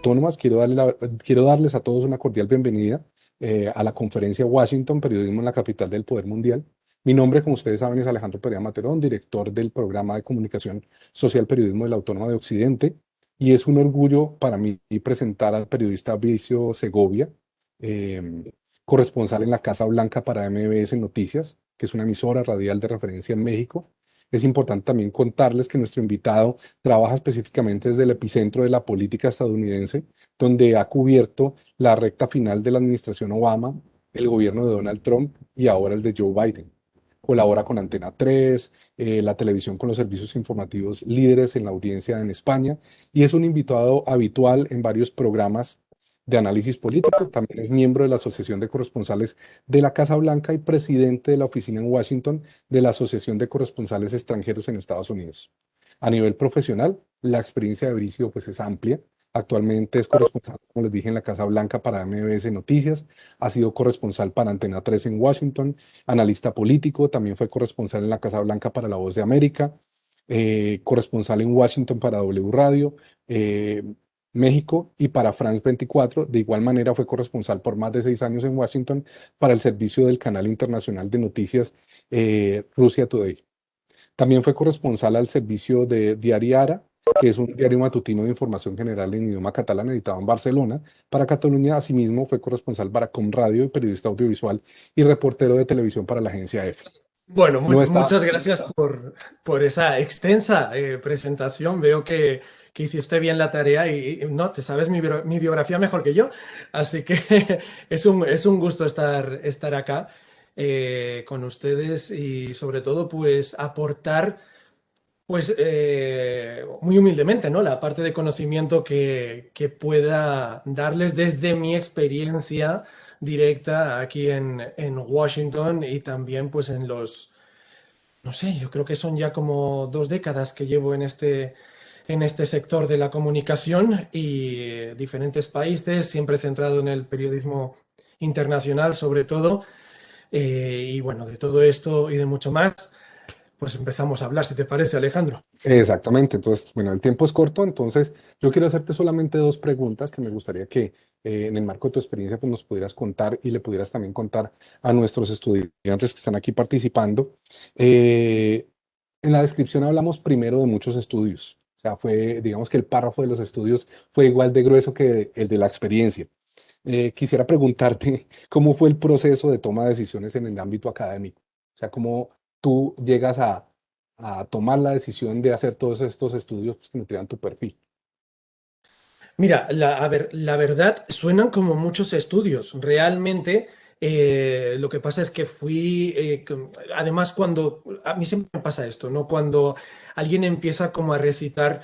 autónomas. Quiero darles a todos una cordial bienvenida a la conferencia Washington, Periodismo en la Capital del Poder Mundial. Mi nombre, como ustedes saben, es Alejandro Perea Materón, director del programa de comunicación social Periodismo de la Autónoma de Occidente. Y es un orgullo para mí presentar al periodista Vicio Segovia, eh, corresponsal en la Casa Blanca para MBS Noticias, que es una emisora radial de referencia en México. Es importante también contarles que nuestro invitado trabaja específicamente desde el epicentro de la política estadounidense, donde ha cubierto la recta final de la administración Obama, el gobierno de Donald Trump y ahora el de Joe Biden. Colabora con Antena 3, la televisión con los servicios informativos líderes en la audiencia en España y es un invitado habitual en varios programas de análisis político. También es miembro de la Asociación de Corresponsales de la Casa Blanca y presidente de la oficina en Washington de la Asociación de Corresponsales Extranjeros en Estados Unidos. A nivel profesional, la experiencia de Bricio pues, es amplia. Actualmente es corresponsal, como les dije, en la Casa Blanca para MBS Noticias. Ha sido corresponsal para Antena 3 en Washington, analista político. También fue corresponsal en la Casa Blanca para La Voz de América, corresponsal en Washington para W Radio, eh, México y para France 24. De igual manera fue corresponsal por más de 6 años en Washington para el servicio del canal internacional de noticias Russia Today. También fue corresponsal al servicio de Diari Ara, que es un diario matutino de información general en idioma catalán editado en Barcelona. Para Cataluña, asimismo, fue corresponsal para Com Radio, periodista audiovisual y reportero de televisión para la agencia EFE. Bueno, No está, muchas gracias por esa extensa presentación. Veo que hiciste bien la tarea y, no, te sabes mi biografía mejor que yo. Así que es un gusto estar acá con ustedes y sobre todo pues aportar pues muy humildemente, ¿no? La parte de conocimiento que pueda darles desde mi experiencia directa aquí en Washington y también pues en no sé, yo creo que son ya como 2 décadas que llevo en este sector de la comunicación y diferentes países, siempre centrado en el periodismo internacional sobre todo. Y bueno, de todo esto y de mucho más, pues empezamos a hablar, si te parece, Alejandro. exactamente. Entonces, bueno, el tiempo es corto, entonces yo quiero hacerte solamente dos preguntas que me gustaría que en el marco de tu experiencia pues, nos pudieras contar y le pudieras también contar a nuestros estudiantes que están aquí participando. Eh, en la descripción hablamos primero de muchos estudios, o sea, digamos que el párrafo de los estudios fue igual de grueso que el de la experiencia. Quisiera preguntarte cómo fue el proceso de toma de decisiones en el ámbito académico, o sea, cómo tú llegas a tomar la decisión de hacer todos estos estudios pues, que nutrieran tu perfil. Mira, a ver, la verdad suenan como muchos estudios. Realmente lo que pasa es que además cuando, a mí siempre me pasa esto, ¿no? Cuando alguien empieza como a recitar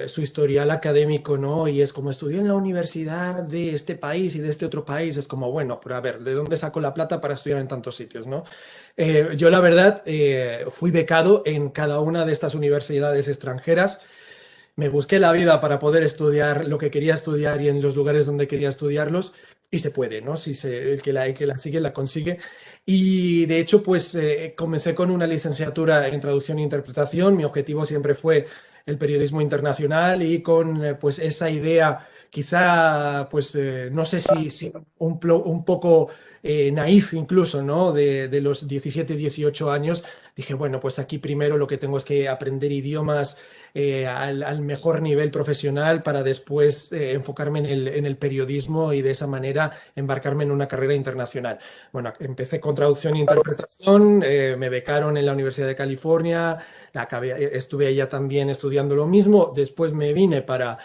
su historial académico, ¿no? Y es como estudié en la universidad de este país y de este otro país, es como, bueno, pero a ver, ¿de dónde saco la plata para estudiar en tantos sitios, ¿no? Yo la verdad fui becado en cada una de estas universidades extranjeras. Me busqué la vida para poder estudiar lo que quería estudiar y en los lugares donde quería estudiarlos. Y se puede, ¿no? Si el que la sigue, la consigue. Y de hecho, pues comencé con una licenciatura en traducción e interpretación. Mi objetivo siempre fue el periodismo internacional y con pues esa idea, quizá, pues no sé si un poco naif incluso, ¿no? De los 17, 18 años, dije, bueno, pues aquí primero lo que tengo es que aprender idiomas al mejor nivel profesional para después enfocarme en el periodismo y de esa manera embarcarme en una carrera internacional. Bueno, empecé con traducción e interpretación, me becaron en la Universidad de California, estuve allá también estudiando lo mismo, después me vine para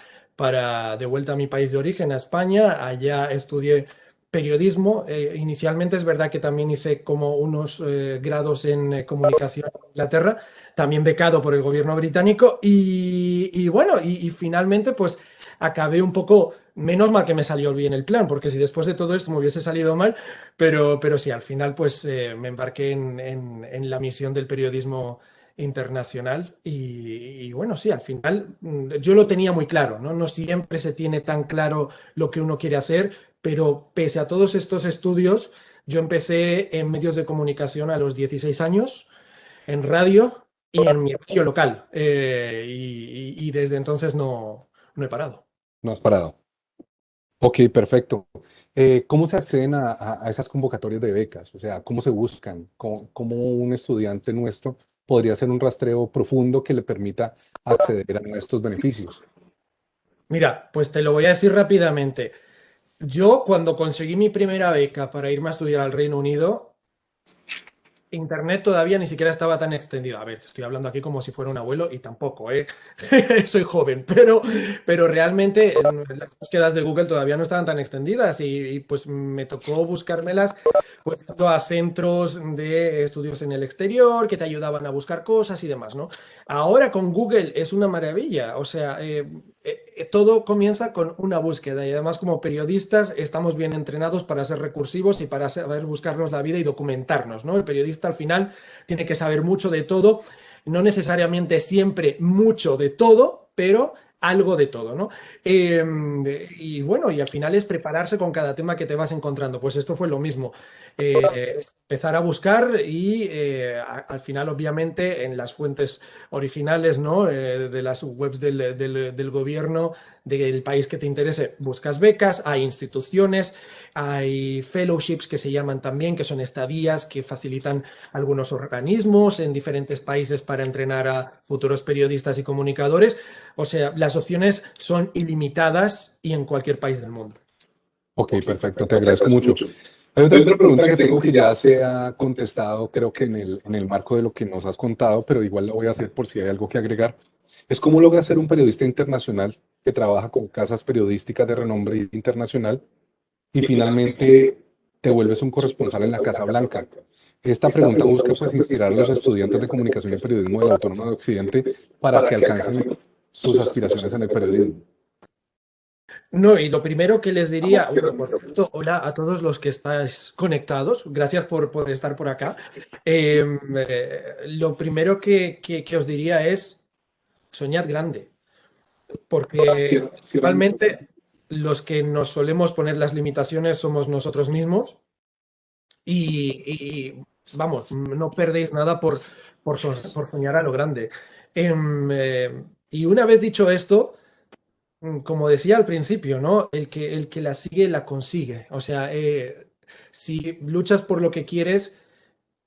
de vuelta a mi país de origen, a España, allá estudié periodismo. Inicialmente es verdad que también hice como unos grados en comunicación en Inglaterra, también becado por el gobierno británico y bueno, y finalmente pues acabé un poco, menos mal que me salió bien el plan, porque si después de todo esto me hubiese salido mal, pero sí, al final pues me embarqué en la misión del periodismo internacional y bueno, sí, al final yo lo tenía muy claro, ¿no? No siempre se tiene tan claro lo que uno quiere hacer, pero pese a todos estos estudios, yo empecé en medios de comunicación a los 16 años en radio y en mi radio local. Y desde entonces no he parado. No has parado. Ok, perfecto. ¿Cómo se acceden a esas convocatorias de becas? O sea, ¿cómo se buscan? ¿Cómo un estudiante nuestro podría hacer un rastreo profundo que le permita acceder a estos beneficios? Mira, pues te lo voy a decir rápidamente. Yo cuando conseguí mi primera beca para irme a estudiar al Reino Unido, Internet todavía ni siquiera estaba tan extendido. A ver, estoy hablando aquí como si fuera un abuelo y tampoco, ¿eh? Soy joven, pero realmente las búsquedas de Google todavía no estaban tan extendidas y, pues me tocó buscármelas pues yendo a centros de estudios en el exterior que te ayudaban a buscar cosas y demás, ¿no? Ahora con Google es una maravilla, o sea, todo comienza con una búsqueda y además como periodistas estamos bien entrenados para ser recursivos y para saber buscarnos la vida y documentarnos, ¿no? El periodista al final tiene que saber mucho de todo, no necesariamente siempre mucho de todo, pero algo de todo, ¿no? Eh, y bueno, y al final es prepararse con cada tema que te vas encontrando. Pues esto fue lo mismo. Es empezar a buscar y al final, obviamente, en las fuentes originales, ¿no? De las webs del gobierno del país que te interese, buscas becas, hay instituciones, hay fellowships que se llaman también, que son estadías que facilitan algunos organismos en diferentes países para entrenar a futuros periodistas y comunicadores. O sea, las opciones son ilimitadas y en cualquier país del mundo. Ok, perfecto, te agradezco mucho. Hay otra pregunta que tengo que ya se ha contestado, creo que en el marco de lo que nos has contado, pero igual lo voy a hacer por si hay algo que agregar. Es cómo logras ser un periodista internacional que trabaja con casas periodísticas de renombre internacional y finalmente te vuelves un corresponsal en la Casa Blanca. Esta pregunta busca pues inspirar a los estudiantes de comunicación y periodismo de la Autónoma de Occidente para que alcancen sus aspiraciones en el periodismo. No, y lo primero que les diría, bueno, por cierto, hola a todos los que estáis conectados, gracias por estar por acá. Lo primero que os diría es soñad grande, porque principalmente los que nos solemos poner las limitaciones somos nosotros mismos vamos, no perdéis nada por soñar a lo grande. Y una vez dicho esto, como decía al principio, ¿no? El que la sigue, la consigue. O sea, si luchas por lo que quieres,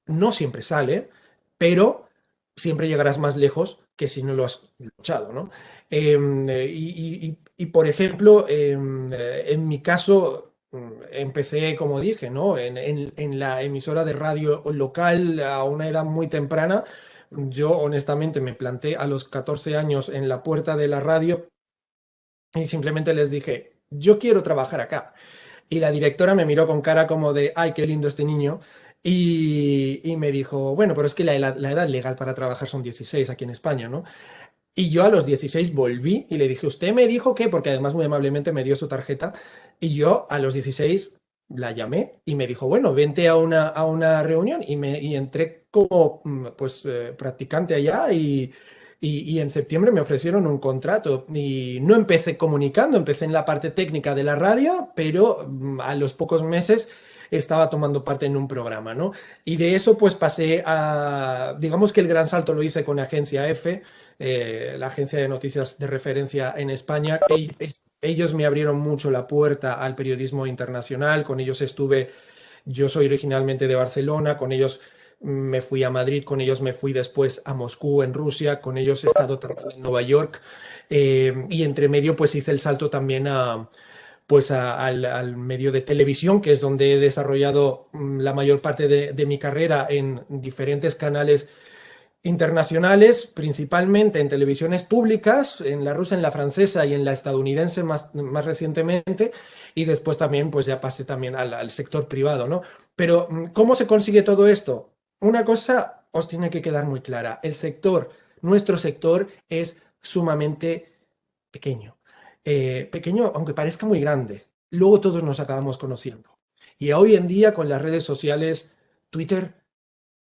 no siempre sale, pero siempre llegarás más lejos que si no lo has luchado, ¿no? Por ejemplo, en mi caso, empecé, como dije, ¿no? En la emisora de radio local a una edad muy temprana. Yo honestamente me planté a los 14 años en la puerta de la radio y simplemente les dije, yo quiero trabajar acá. Y la directora me miró con cara como de, ay, qué lindo este niño. Y me dijo, bueno, pero es que la edad legal para trabajar son 16 aquí en España, ¿no? Y yo a los 16 volví y le dije, usted me dijo que, porque además muy amablemente me dio su tarjeta, y yo a los 16 la llamé y me dijo, bueno, vente a una reunión y entré como pues practicante allá y en septiembre me ofrecieron un contrato y no empecé comunicando, empecé en la parte técnica de la radio, pero a los pocos meses estaba tomando parte en un programa, ¿no? Y de eso pues pasé a, digamos que el gran salto lo hice con Agencia F, la agencia de noticias de referencia en España. Ellos me abrieron mucho la puerta al periodismo internacional, con ellos estuve, yo soy originalmente de Barcelona, con ellos me fui a Madrid, con ellos me fui después a Moscú, en Rusia, con ellos he estado también en Nueva York y entre medio pues hice el salto también al medio de televisión, que es donde he desarrollado la mayor parte de mi carrera en diferentes canales internacionales, principalmente en televisiones públicas, en la rusa, en la francesa y en la estadounidense más recientemente, y después también, pues ya pasé también al sector privado, ¿no? Pero, ¿cómo se consigue todo esto? Una cosa os tiene que quedar muy clara, nuestro sector es sumamente pequeño. Pequeño, aunque parezca muy grande. Luego todos nos acabamos conociendo. Y hoy en día, con las redes sociales, Twitter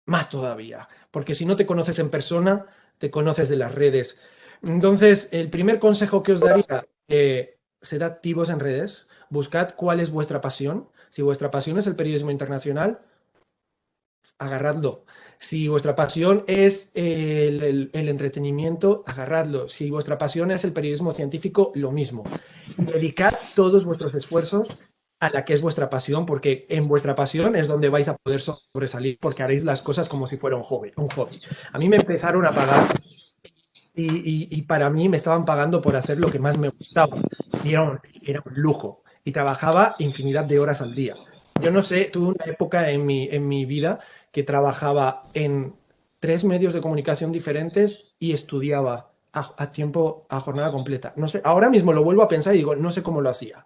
más todavía, porque si no te conoces en persona, te conoces de las redes. Entonces, el primer consejo que os daría, sed activos en redes, buscad cuál es vuestra pasión. Si vuestra pasión es el periodismo internacional, agarradlo. Si vuestra pasión es el entretenimiento, agarradlo. Si vuestra pasión es el periodismo científico, lo mismo. Y dedicad todos vuestros esfuerzos a la que es vuestra pasión, porque en vuestra pasión es donde vais a poder sobresalir, porque haréis las cosas como si fuera un hobby, un hobby. A mí me empezaron a pagar y para mí me estaban pagando por hacer lo que más me gustaba. Y era un lujo. Y trabajaba infinidad de horas al día. Yo no sé, tuve una época en mi vida que trabajaba en 3 medios de comunicación diferentes y estudiaba a tiempo, a jornada completa. No sé, ahora mismo lo vuelvo a pensar y digo, no sé cómo lo hacía,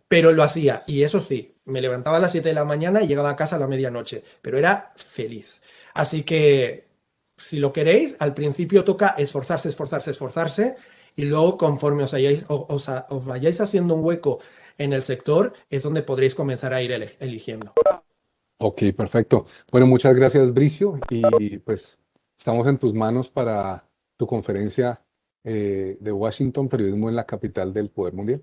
pero lo hacía. Y eso sí, me levantaba a las 7 de la mañana y llegaba a casa a la medianoche, pero era feliz. Así que, si lo queréis, al principio toca esforzarse, esforzarse, esforzarse, y luego conforme os vayáis haciendo un hueco en el sector, es donde podréis comenzar a ir eligiendo. Ok, perfecto. Bueno, muchas gracias, Bricio. Y pues estamos en tus manos para tu conferencia de Washington, Periodismo en la capital del poder mundial.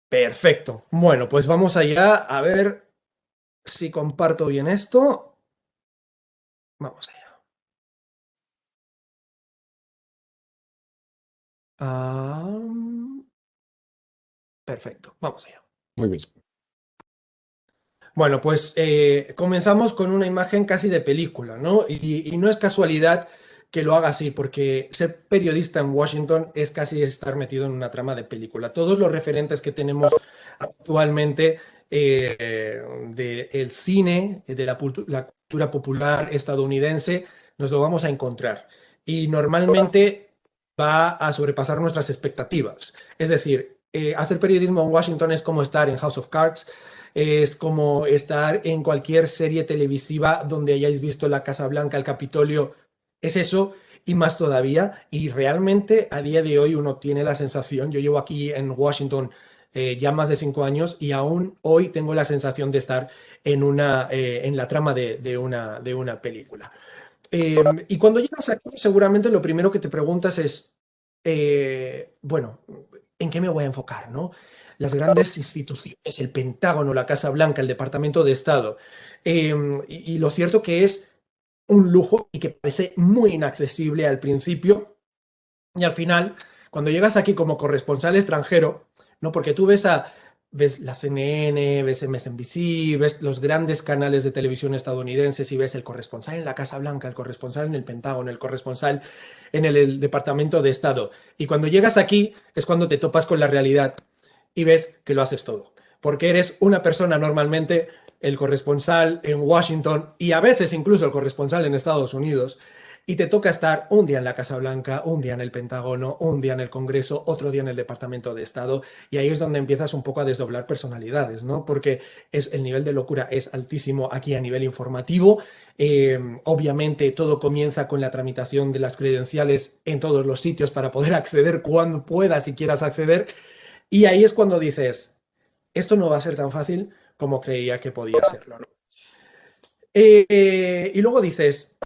Perfecto. Bueno, pues vamos allá a ver si comparto bien esto. Vamos allá. Ah, perfecto, vamos allá. Muy bien. Bueno, pues comenzamos con una imagen casi de película, ¿no? Y no es casualidad que lo haga así, porque ser periodista en Washington es casi estar metido en una trama de película. Todos los referentes que tenemos actualmente del cine, de la cultura popular estadounidense, nos lo vamos a encontrar. Y normalmente va a sobrepasar nuestras expectativas. Es decir, hacer periodismo en Washington es como estar en House of Cards, es como estar en cualquier serie televisiva donde hayáis visto la Casa Blanca, el Capitolio. Es eso y más todavía. Y realmente a día de hoy uno tiene la sensación, yo llevo aquí en Washington ya más de 5 años y aún hoy tengo la sensación de estar en la trama de una película. Y cuando llegas aquí, seguramente lo primero que te preguntas es, bueno, ¿en qué me voy a enfocar, no? Las grandes instituciones, el Pentágono, la Casa Blanca, el Departamento de Estado. Y lo cierto que es un lujo y que parece muy inaccesible al principio y al final, cuando llegas aquí como corresponsal extranjero, ¿no? Porque tú ves la CNN, ves MSNBC, ves los grandes canales de televisión estadounidenses y ves el corresponsal en la Casa Blanca, el corresponsal en el Pentágono, el corresponsal en el Departamento de Estado. Y cuando llegas aquí es cuando te topas con la realidad y ves que lo haces todo. Porque eres una persona normalmente, el corresponsal en Washington y a veces incluso el corresponsal en Estados Unidos, y te toca estar un día en la Casa Blanca, un día en el Pentágono, un día en el Congreso, otro día en el Departamento de Estado, y ahí es donde empiezas un poco a desdoblar personalidades, ¿no? Porque el nivel de locura es altísimo aquí a nivel informativo. Obviamente todo comienza con la tramitación de las credenciales en todos los sitios para poder acceder cuando puedas y quieras acceder, y ahí es cuando dices, esto no va a ser tan fácil como creía que podía serlo, ¿no? Y luego dices,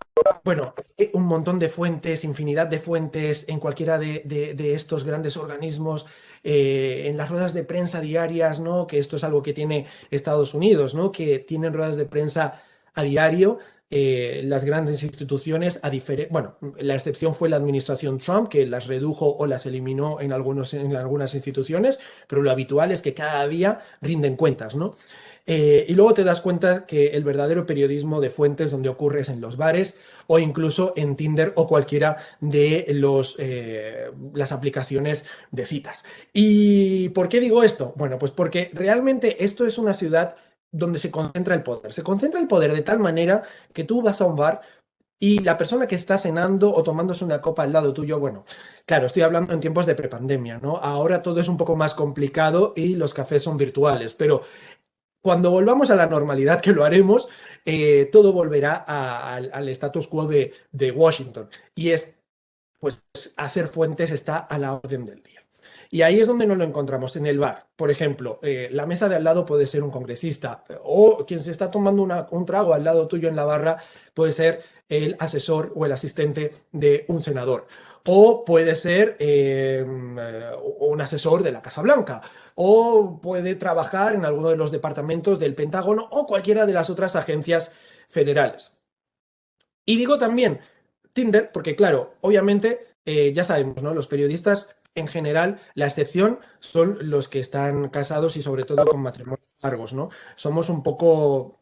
bueno, un montón de fuentes, infinidad de fuentes en cualquiera de estos grandes organismos, en las ruedas de prensa diarias, ¿no? Que esto es algo que tiene Estados Unidos, ¿no? Que tienen ruedas de prensa a diario. Las grandes instituciones, bueno, la excepción fue la administración Trump, que las redujo o las eliminó en algunas instituciones, pero lo habitual es que cada día rinden cuentas, ¿no? Y luego te das cuenta que el verdadero periodismo de fuentes donde ocurre es en los bares o incluso en Tinder o cualquiera de las aplicaciones de citas. ¿Y por qué digo esto? Bueno, pues porque realmente esto es una ciudad donde se concentra el poder. Se concentra el poder de tal manera que tú vas a un bar y la persona que está cenando o tomándose una copa al lado tuyo, bueno, claro, estoy hablando en tiempos de prepandemia, ¿no? Ahora todo es un poco más complicado y los cafés son virtuales, pero cuando volvamos a la normalidad, que lo haremos, todo volverá al status quo de Washington. Y es, pues, hacer fuentes está a la orden del día. Y ahí es donde nos lo encontramos, en el bar. Por ejemplo, la mesa de al lado puede ser un congresista o quien se está tomando un trago al lado tuyo en la barra puede ser el asesor o el asistente de un senador. O puede ser un asesor de la Casa Blanca. O puede trabajar en alguno de los departamentos del Pentágono o cualquiera de las otras agencias federales. Y digo también Tinder, porque claro, obviamente ya sabemos, ¿no? Los periodistas en general, la excepción son los que están casados y sobre todo con matrimonios largos, ¿no? Somos un poco,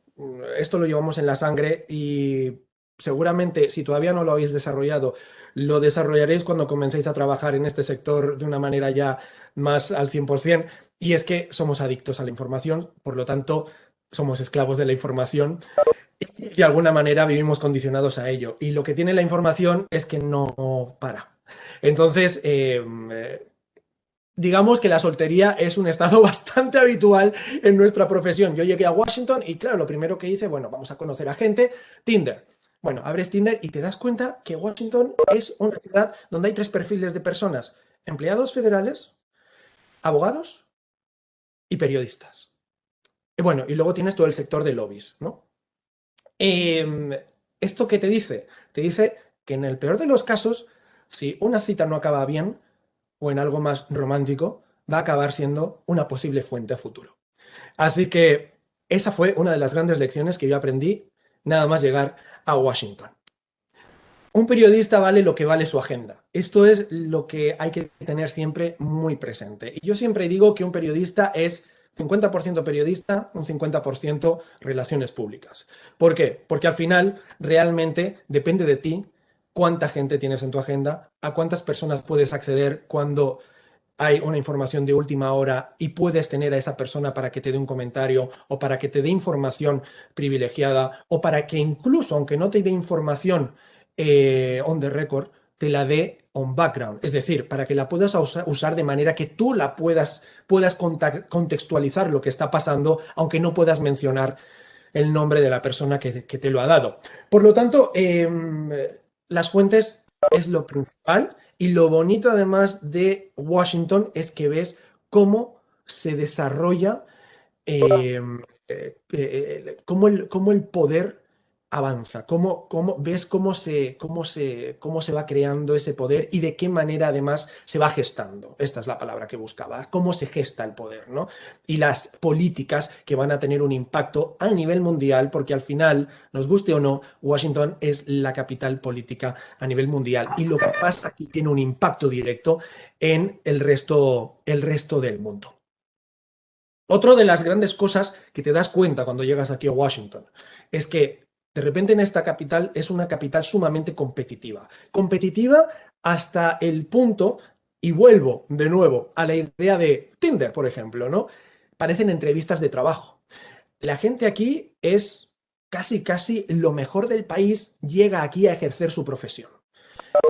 esto lo llevamos en la sangre y seguramente si todavía no lo habéis desarrollado, lo desarrollaréis cuando comencéis a trabajar en este sector de una manera ya más al 100%, y es que somos adictos a la información, por lo tanto, somos esclavos de la información y de alguna manera vivimos condicionados a ello. Y lo que tiene la información es que no para. Entonces, digamos que la soltería es un estado bastante habitual en nuestra profesión. Yo llegué a Washington y claro, lo primero que hice, bueno, vamos a conocer a gente, Tinder. Bueno, abres Tinder y te das cuenta que Washington es una ciudad donde hay tres perfiles de personas: empleados federales, abogados y periodistas. Y bueno, y luego tienes todo el sector de lobbies, ¿no? Em, ¿Esto qué te dice? Te dice que en el peor de los casos, si una cita no acaba bien o en algo más romántico, va a acabar siendo una posible fuente a futuro. Así que esa fue una de las grandes lecciones que yo aprendí nada más llegar a Washington. Un periodista vale lo que vale su agenda. Esto es lo que hay que tener siempre muy presente. Y yo siempre digo que un periodista es 50% periodista, un 50% relaciones públicas. ¿Por qué? Porque al final realmente depende de ti cuánta gente tienes en tu agenda, a cuántas personas puedes acceder cuando hay una información de última hora y puedes tener a esa persona para que te dé un comentario o para que te dé información privilegiada o para que incluso, aunque no te dé información on the record, te la dé on background. Es decir, para que la puedas usar de manera que tú la puedas contextualizar lo que está pasando, aunque no puedas mencionar el nombre de la persona que te lo ha dado. Por lo tanto, las fuentes es lo principal, y lo bonito además de Washington es que ves cómo se desarrolla, eh, cómo el poder avanza, ves cómo se va creando ese poder y de qué manera además se va gestando. Esta es la palabra que buscaba, cómo se gesta el poder, ¿no? Y las políticas que van a tener un impacto a nivel mundial, porque al final, nos guste o no, Washington es la capital política a nivel mundial y lo que pasa aquí tiene un impacto directo en el resto del mundo. Otra de las grandes cosas que te das cuenta cuando llegas aquí a Washington es que de repente en esta capital es una capital sumamente competitiva. Competitiva hasta el punto, y vuelvo de nuevo a la idea de Tinder, por ejemplo, ¿no? Parecen entrevistas de trabajo. La gente aquí es casi lo mejor del país, llega aquí a ejercer su profesión.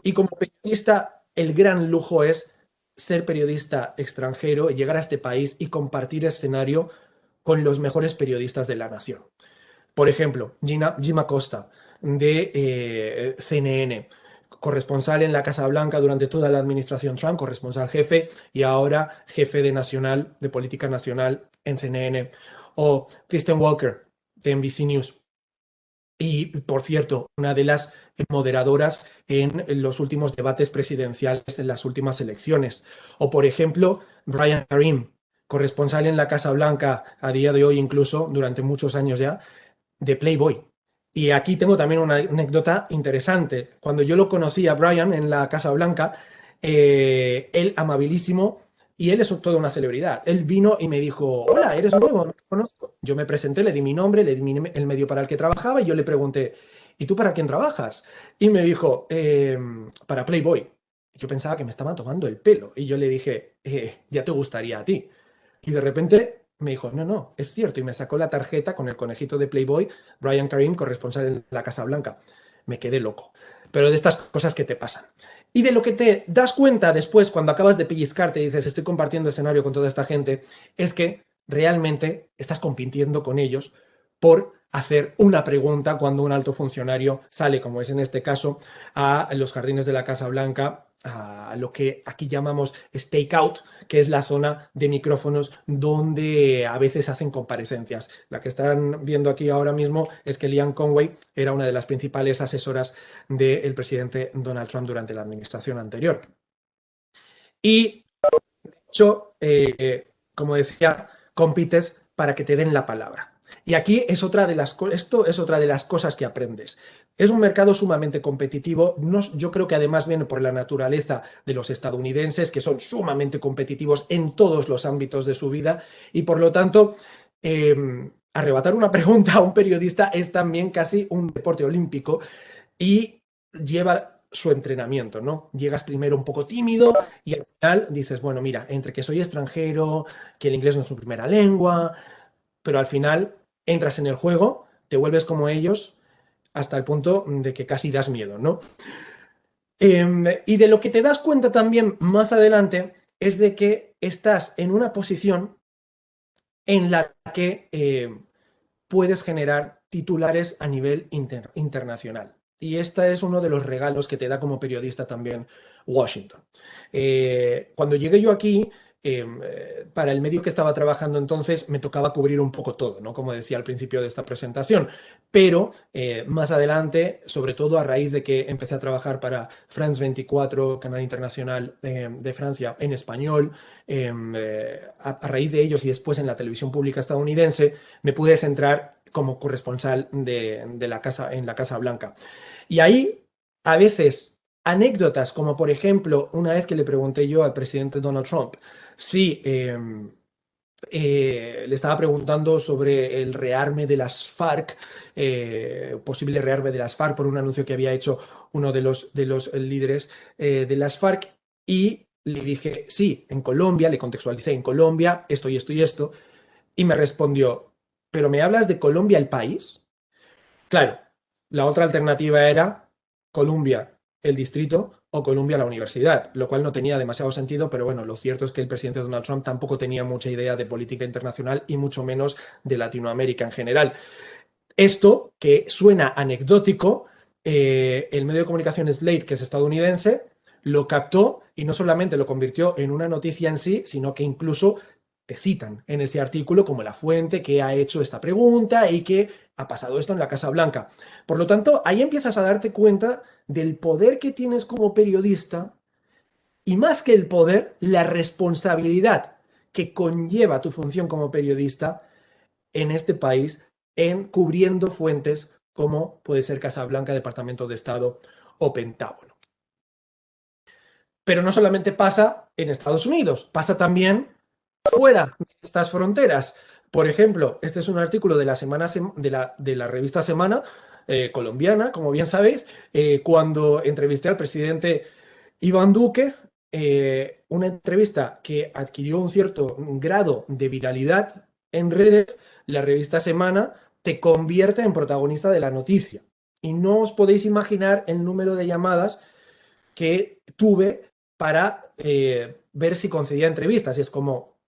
Y como periodista, el gran lujo es ser periodista extranjero y llegar a este país y compartir escenario con los mejores periodistas de la nación. Por ejemplo, Jim Acosta, de CNN, corresponsal en la Casa Blanca durante toda la administración Trump, corresponsal jefe y ahora jefe de política nacional en CNN. O Kristen Walker, de NBC News. Y, por cierto, una de las moderadoras en los últimos debates presidenciales de las últimas elecciones. O, por ejemplo, Brian Karim, corresponsal en la Casa Blanca a día de hoy, incluso durante muchos años ya, de Playboy. Y aquí tengo también una anécdota interesante. Cuando yo lo conocí a Brian en la Casa Blanca, él amabilísimo, y él es toda una celebridad. Él vino y me dijo: hola, eres nuevo, no te conozco. Yo me presenté, le di mi nombre, le di el medio para el que trabajaba y yo le pregunté: ¿y tú para quién trabajas? Y me dijo: para Playboy. Yo pensaba que me estaban tomando el pelo y yo le dije: ya te gustaría a ti. Y de repente me dijo: no, no, es cierto. Y me sacó la tarjeta con el conejito de Playboy, Brian Karim, corresponsal en la Casa Blanca. Me quedé loco. Pero de estas cosas que te pasan. Y de lo que te das cuenta después, cuando acabas de pellizcarte y dices: estoy compartiendo escenario con toda esta gente, es que realmente estás compitiendo con ellos por hacer una pregunta cuando un alto funcionario sale, como es en este caso, a los jardines de la Casa Blanca, a lo que aquí llamamos stakeout, que es la zona de micrófonos donde a veces hacen comparecencias. La que están viendo aquí ahora mismo es que Kellyanne Conway era una de las principales asesoras del presidente Donald Trump durante la administración anterior. Y, de hecho, como decía, compites para que te den la palabra. Y aquí es esto es otra de las cosas que aprendes. Es un mercado sumamente competitivo. Yo creo que además viene por la naturaleza de los estadounidenses, que son sumamente competitivos en todos los ámbitos de su vida. Y por lo tanto, arrebatar una pregunta a un periodista es también casi un deporte olímpico y lleva su entrenamiento, ¿no? Llegas primero un poco tímido y al final dices, bueno, mira, entre que soy extranjero, que el inglés no es mi primera lengua, pero al final entras en el juego, te vuelves como ellos hasta el punto de que casi das miedo, ¿no? Y de lo que te das cuenta también más adelante es de que estás en una posición en la que puedes generar titulares a nivel internacional. Y este es uno de los regalos que te da como periodista también Washington. Cuando llegué yo aquí, para el medio que estaba trabajando entonces, me tocaba cubrir un poco todo, ¿no? Como decía al principio de esta presentación. Pero más adelante, sobre todo a raíz de que empecé a trabajar para France 24, canal internacional de Francia, en español, a raíz de ellos y después en la televisión pública estadounidense, me pude centrar como corresponsal de la casa, en la Casa Blanca. Y ahí, a veces, anécdotas, como por ejemplo, una vez que le pregunté yo al presidente Donald Trump si le estaba preguntando sobre el rearme de las FARC, posible rearme de las FARC por un anuncio que había hecho uno de los líderes de las FARC, y le dije, sí, en Colombia, le contextualicé, en Colombia, esto y esto y esto, y me respondió, ¿pero me hablas de Colombia el país? Claro, la otra alternativa era Columbia, el distrito, o Columbia, la universidad, lo cual no tenía demasiado sentido, pero bueno, lo cierto es que el presidente Donald Trump tampoco tenía mucha idea de política internacional y mucho menos de Latinoamérica en general. Esto, que suena anecdótico, el medio de comunicación Slate, que es estadounidense, lo captó y no solamente lo convirtió en una noticia en sí, sino que incluso te citan en ese artículo como la fuente que ha hecho esta pregunta y que ha pasado esto en la Casa Blanca. Por lo tanto, ahí empiezas a darte cuenta del poder que tienes como periodista y, más que el poder, la responsabilidad que conlleva tu función como periodista en este país en cubriendo fuentes como puede ser Casa Blanca, Departamento de Estado o Pentágono. Pero no solamente pasa en Estados Unidos, pasa también fuera de estas fronteras. Por ejemplo, este es un artículo de la, de la revista Semana colombiana, como bien sabéis, cuando entrevisté al presidente Iván Duque, una entrevista que adquirió un cierto grado de viralidad en redes. La revista Semana te convierte en protagonista de la noticia. Y no os podéis imaginar el número de llamadas que tuve para ver si concedía entrevistas. Y es como,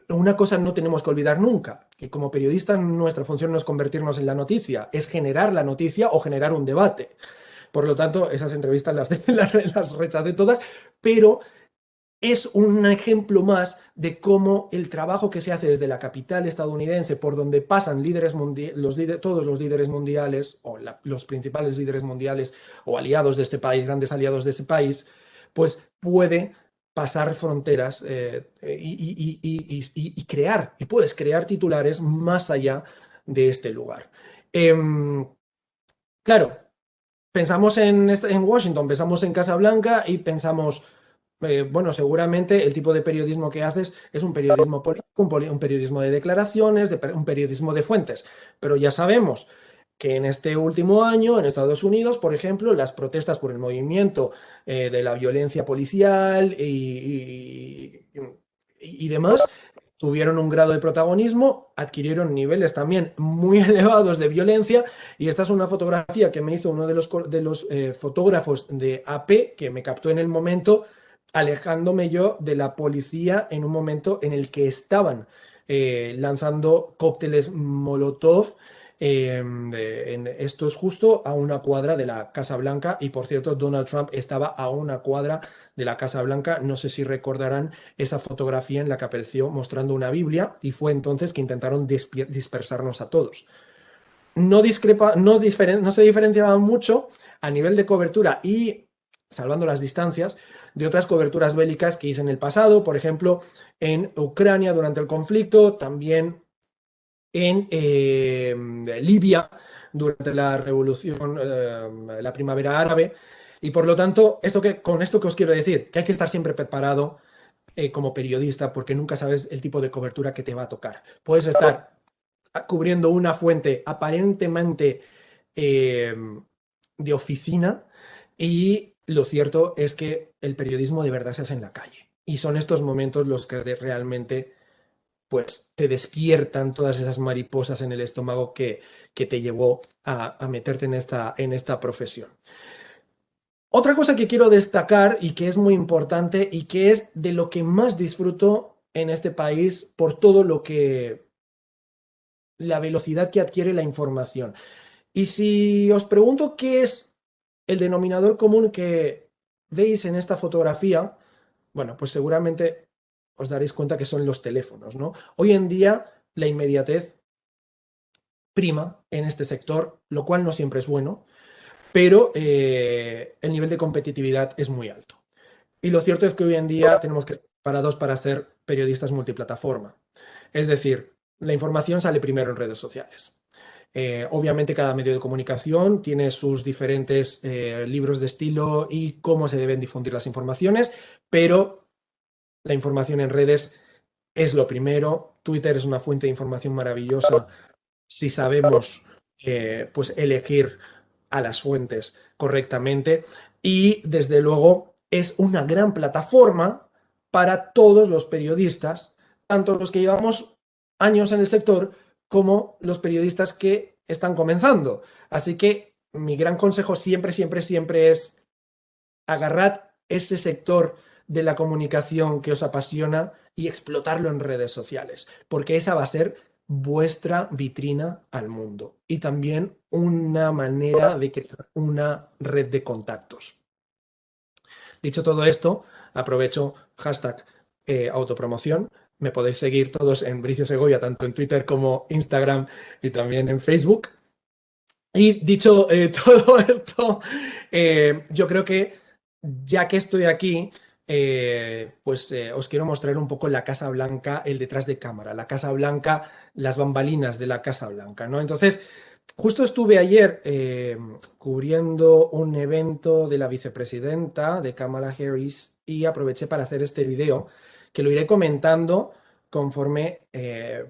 una cosa no tenemos que olvidar nunca, que como periodistas nuestra función no es convertirnos en la noticia, es generar la noticia o generar un debate. Por lo tanto, esas entrevistas las rechacé todas, pero es un ejemplo más de cómo el trabajo que se hace desde la capital estadounidense, por donde pasan todos los líderes mundiales, o los principales líderes mundiales, o aliados de este país, grandes aliados de ese país, pues puede pasar fronteras y crear, y puedes crear titulares más allá de este lugar. Claro, pensamos en Washington, pensamos en Casa Blanca y pensamos, bueno, seguramente el tipo de periodismo que haces es un periodismo político, un periodismo de declaraciones, un periodismo de fuentes. Pero ya sabemos que en este último año, en Estados Unidos, por ejemplo, las protestas por el movimiento de la violencia policial y demás tuvieron un grado de protagonismo, adquirieron niveles también muy elevados de violencia, y esta es una fotografía que me hizo uno de los fotógrafos de AP, que me captó en el momento, alejándome yo de la policía en un momento en el que estaban lanzando cócteles Molotov. Esto es justo a una cuadra de la Casa Blanca, y por cierto, Donald Trump estaba a una cuadra de la Casa Blanca. No sé si recordarán esa fotografía en la que apareció mostrando una Biblia, y fue entonces que intentaron dispersarnos a todos. No se diferenciaba mucho a nivel de cobertura y, salvando las distancias, de otras coberturas bélicas que hice en el pasado, por ejemplo, en Ucrania durante el conflicto, también en Libia durante la revolución, la primavera árabe. Y por lo tanto, con esto que os quiero decir, que hay que estar siempre preparado como periodista porque nunca sabes el tipo de cobertura que te va a tocar. Puedes estar cubriendo una fuente aparentemente eh, de oficina y lo cierto es que el periodismo de verdad se hace en la calle. Y son estos momentos los que realmente pues te despiertan todas esas mariposas en el estómago que te llevó a meterte en esta profesión. Otra cosa que quiero destacar y que es muy importante y que es de lo que más disfruto en este país por todo lo que la velocidad que adquiere la información. Y si os pregunto qué es el denominador común que veis en esta fotografía, bueno, pues seguramente os daréis cuenta que son los teléfonos, ¿no? Hoy en día la inmediatez prima en este sector, lo cual no siempre es bueno, pero el nivel de competitividad es muy alto. Y lo cierto es que hoy en día tenemos que estar preparados para ser periodistas multiplataforma. Es decir, la información sale primero en redes sociales. Obviamente cada medio de comunicación tiene sus diferentes libros de estilo y cómo se deben difundir las informaciones, pero la información en redes es lo primero. Twitter es una fuente de información maravillosa si sabemos pues elegir a las fuentes correctamente y desde luego es una gran plataforma para todos los periodistas, tanto los que llevamos años en el sector como los periodistas que están comenzando. Así que mi gran consejo siempre, siempre, siempre es agarrad ese sector de la comunicación que os apasiona y explotarlo en redes sociales, porque esa va a ser vuestra vitrina al mundo y también una manera de crear una red de contactos. Dicho todo esto, aprovecho hashtag autopromoción. Me podéis seguir todos en Bricio Segovia, tanto en Twitter como Instagram y también en Facebook. Y dicho todo esto, yo creo que ya que estoy aquí, os quiero mostrar un poco la Casa Blanca, el detrás de cámara, la Casa Blanca, las bambalinas de la Casa Blanca, ¿no? Entonces, justo estuve ayer cubriendo un evento de la vicepresidenta de Kamala Harris y aproveché para hacer este video que lo iré comentando conforme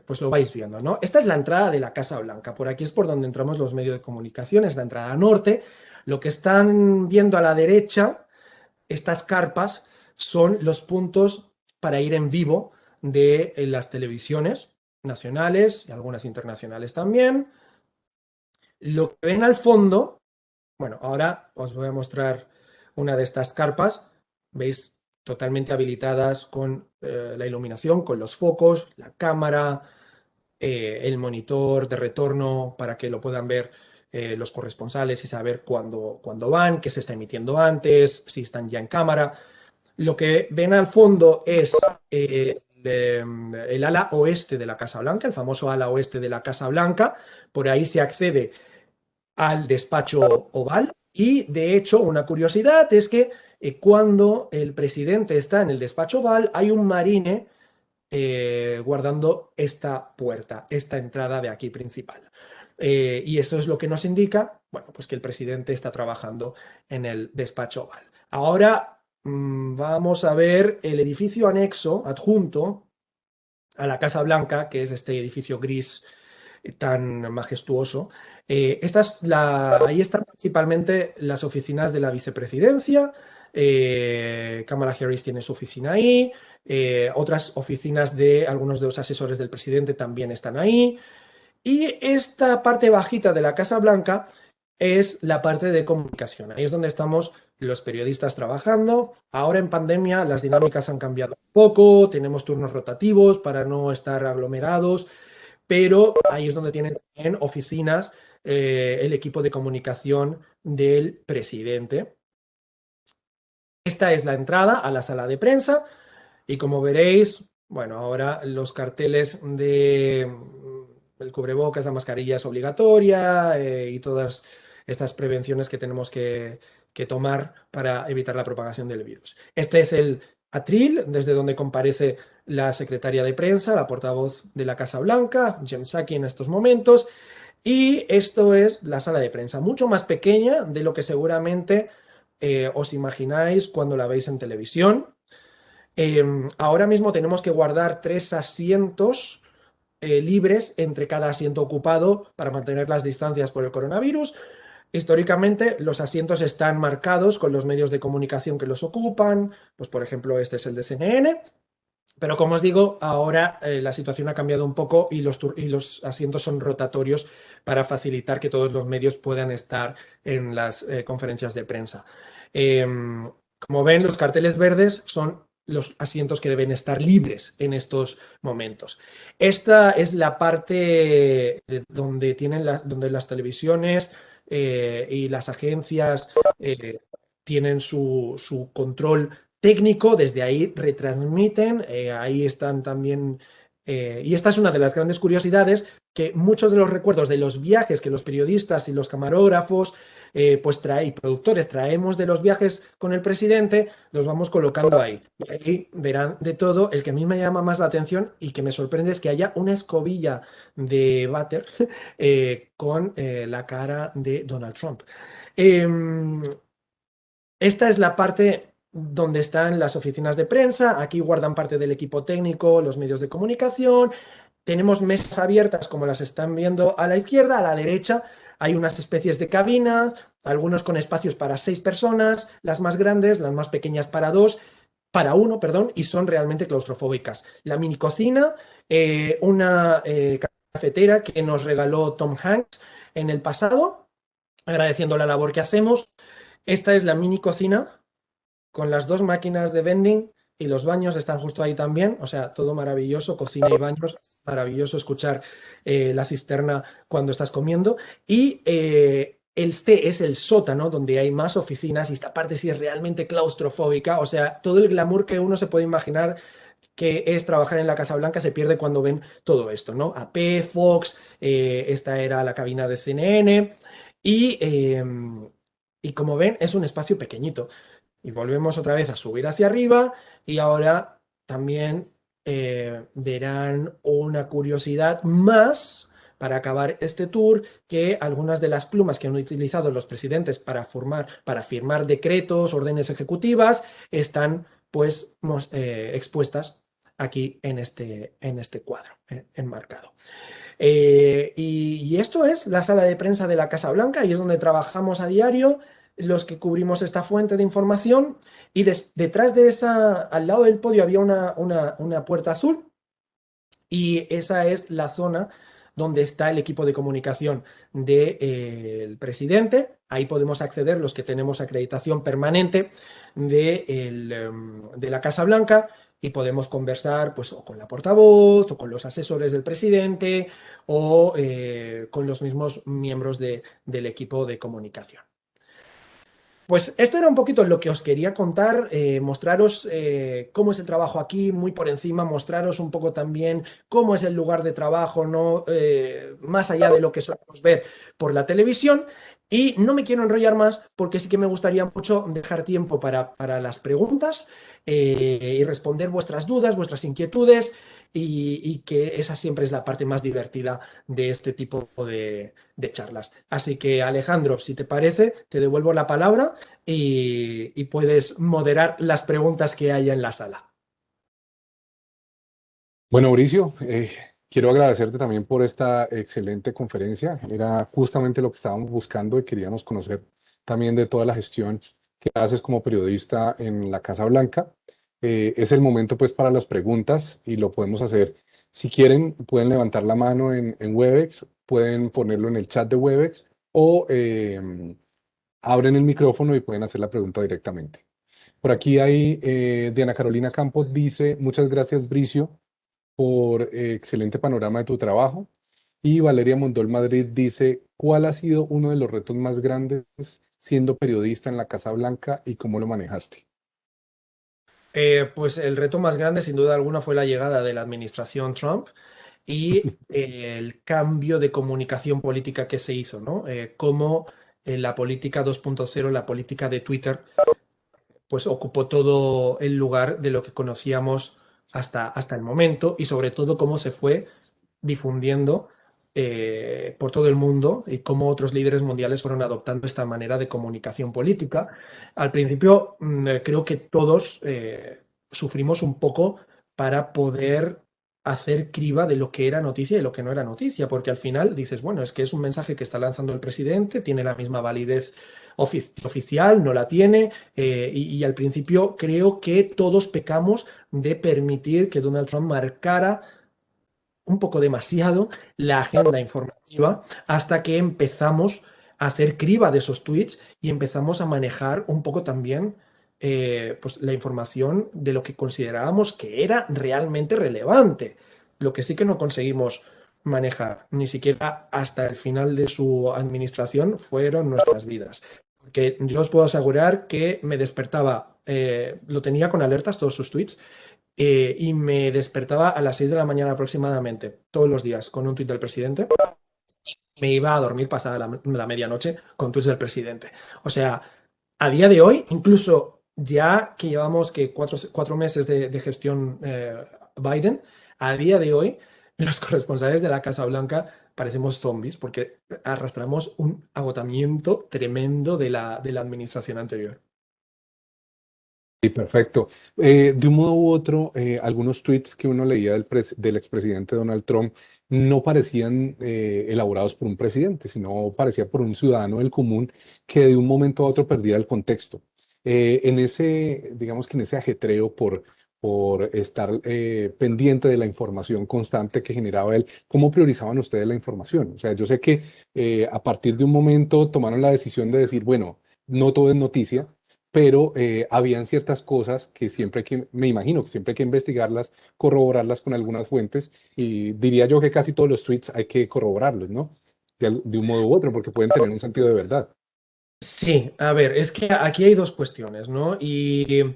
pues lo vais viendo, ¿no? Esta es la entrada de la Casa Blanca. Por aquí es por donde entramos los medios de comunicación, es la entrada norte. Lo que están viendo a la derecha, estas carpas, son los puntos para ir en vivo de las televisiones nacionales y algunas internacionales también. Lo que ven al fondo, bueno, ahora os voy a mostrar una de estas carpas. Veis totalmente habilitadas con la iluminación, con los focos, la cámara, el monitor de retorno para que lo puedan ver los corresponsales y saber cuándo van, qué se está emitiendo antes, si están ya en cámara. Lo que ven al fondo es el ala oeste de la Casa Blanca, el famoso ala oeste de la Casa Blanca. Por ahí se accede al despacho oval y de hecho una curiosidad es que cuando el presidente está en el despacho oval hay un marine guardando esta puerta, esta entrada de aquí principal. Y eso es lo que nos indica, bueno, pues que el presidente está trabajando en el despacho oval. Ahora vamos a ver el edificio anexo, adjunto a la Casa Blanca, que es este edificio gris tan majestuoso. Ahí están principalmente las oficinas de la vicepresidencia. Kamala Harris tiene su oficina ahí. Otras oficinas de algunos de los asesores del presidente también están ahí. Y esta parte bajita de la Casa Blanca es la parte de comunicación. Ahí es donde estamos los periodistas trabajando. Ahora en pandemia las dinámicas han cambiado un poco, tenemos turnos rotativos para no estar aglomerados, pero ahí es donde tienen también oficinas el equipo de comunicación del presidente. Esta es la entrada a la sala de prensa y como veréis, bueno, ahora los carteles de el cubrebocas, la mascarilla es obligatoria y todas estas prevenciones que tenemos que tomar para evitar la propagación del virus. Este es el atril, desde donde comparece la secretaria de prensa, la portavoz de la Casa Blanca, Jen Psaki en estos momentos. Y esto es la sala de prensa, mucho más pequeña de lo que seguramente os imagináis cuando la veis en televisión. Ahora mismo tenemos que guardar 3 asientos libres entre cada asiento ocupado para mantener las distancias por el coronavirus. Históricamente, los asientos están marcados con los medios de comunicación que los ocupan, pues por ejemplo, este es el de CNN, pero como os digo, ahora la situación ha cambiado un poco y los asientos son rotatorios para facilitar que todos los medios puedan estar en las conferencias de prensa. Como ven, los carteles verdes son los asientos que deben estar libres en estos momentos. Esta es la parte donde donde las televisiones y las agencias tienen su control técnico, desde ahí retransmiten, ahí están también, y esta es una de las grandes curiosidades, que muchos de los recuerdos de los viajes que los periodistas y los camarógrafos, pues y productores traemos de los viajes con el presidente, los vamos colocando ahí. Y ahí verán de todo. El que a mí me llama más la atención y que me sorprende es que haya una escobilla de váter con la cara de Donald Trump. Em, Esta es la parte donde están las oficinas de prensa. Aquí guardan parte del equipo técnico, los medios de comunicación. Tenemos mesas abiertas como las están viendo a la izquierda. A la derecha hay unas especies de cabinas, algunos con espacios para 6 personas, las más grandes, las más pequeñas para dos, para uno, perdón, y son realmente claustrofóbicas. La mini cocina, una cafetera que nos regaló Tom Hanks en el pasado, agradeciendo la labor que hacemos. Esta es la mini cocina con las 2 máquinas de vending y los baños están justo ahí también. O sea, todo maravilloso, cocina y baños, maravilloso escuchar la cisterna cuando estás comiendo. Y este es el sótano donde hay más oficinas y esta parte sí es realmente claustrofóbica. O sea, todo el glamour que uno se puede imaginar que es trabajar en la Casa Blanca se pierde cuando ven todo esto, ¿no? AP, Fox, esta era la cabina de CNN y, y como ven es un espacio pequeñito. Y volvemos otra vez a subir hacia arriba y ahora también verán una curiosidad más para acabar este tour, que algunas de las plumas que han utilizado los presidentes para firmar decretos, órdenes ejecutivas, están pues expuestas aquí en este cuadro enmarcado. Y esto es la sala de prensa de la Casa Blanca y es donde trabajamos a diario los que cubrimos esta fuente de información. Y detrás de esa, al lado del podio había una puerta azul y esa es la zona donde está el equipo de comunicación del presidente. Ahí podemos acceder los que tenemos acreditación permanente de la Casa Blanca y podemos conversar pues, o con la portavoz o con los asesores del presidente o con los mismos miembros del equipo de comunicación. Pues esto era un poquito lo que os quería contar, mostraros cómo es el trabajo aquí, muy por encima, mostraros un poco también cómo es el lugar de trabajo, ¿no? Más allá de lo que solemos ver por la televisión. Y no me quiero enrollar más porque sí que me gustaría mucho dejar tiempo para las preguntas y responder vuestras dudas, vuestras inquietudes y que esa siempre es la parte más divertida de este tipo de charlas. Así que Alejandro, si te parece, te devuelvo la palabra y puedes moderar las preguntas que haya en la sala. Bueno, Mauricio, quiero agradecerte también por esta excelente conferencia. Era justamente lo que estábamos buscando y queríamos conocer también de toda la gestión que haces como periodista en la Casa Blanca. Es el momento pues para las preguntas y lo podemos hacer. Si quieren, pueden levantar la mano en Webex, pueden ponerlo en el chat de Webex o abren el micrófono y pueden hacer la pregunta directamente. Por aquí hay Diana Carolina Campos dice, muchas gracias, Bricio, por excelente panorama de tu trabajo. Y Valeria Mondol Madrid dice, ¿cuál ha sido uno de los retos más grandes siendo periodista en la Casa Blanca y cómo lo manejaste? Pues el reto más grande, sin duda alguna, fue la llegada de la administración Trump y el cambio de comunicación política que se hizo, ¿no? Cómo la política 2.0, la política de Twitter, pues ocupó todo el lugar de lo que conocíamos hasta el momento y sobre todo cómo se fue difundiendo por todo el mundo y cómo otros líderes mundiales fueron adoptando esta manera de comunicación política. Al principio, creo que todos sufrimos un poco para poder hacer criba de lo que era noticia y lo que no era noticia, porque al final dices, bueno, es que es un mensaje que está lanzando el presidente, tiene la misma validez oficial, no la tiene, y al principio creo que todos pecamos de permitir que Donald Trump marcara un poco demasiado la agenda informativa hasta que empezamos a hacer criba de esos tweets y empezamos a manejar un poco también pues la información de lo que considerábamos que era realmente relevante. Lo que sí que no conseguimos manejar, ni siquiera hasta el final de su administración, fueron nuestras vidas. Porque yo os puedo asegurar que me despertaba, lo tenía con alertas todos sus tweets, y me despertaba a las 6 de la mañana aproximadamente, todos los días, con un tuit del presidente. Me iba a dormir pasada la medianoche con tuits del presidente. O sea, a día de hoy, incluso ya que llevamos que 4 meses de gestión Biden, a día de hoy, los corresponsales de la Casa Blanca parecemos zombies porque arrastramos un agotamiento tremendo de la administración anterior. Sí, perfecto. De un modo u otro, algunos tweets que uno leía del expresidente Donald Trump no parecían elaborados por un presidente, sino parecía por un ciudadano del común que de un momento a otro perdía el contexto. En ese, digamos que en ese ajetreo por estar pendiente de la información constante que generaba él, ¿cómo priorizaban ustedes la información? O sea, yo sé que a partir de un momento tomaron la decisión de decir, bueno, no todo es noticia, pero habían ciertas cosas que siempre hay que, me imagino que siempre hay que investigarlas, corroborarlas con algunas fuentes, y diría yo que casi todos los tweets hay que corroborarlos, ¿no? De un modo u otro, porque pueden tener un sentido de verdad. Sí, a ver, es que aquí hay dos cuestiones, ¿no? Y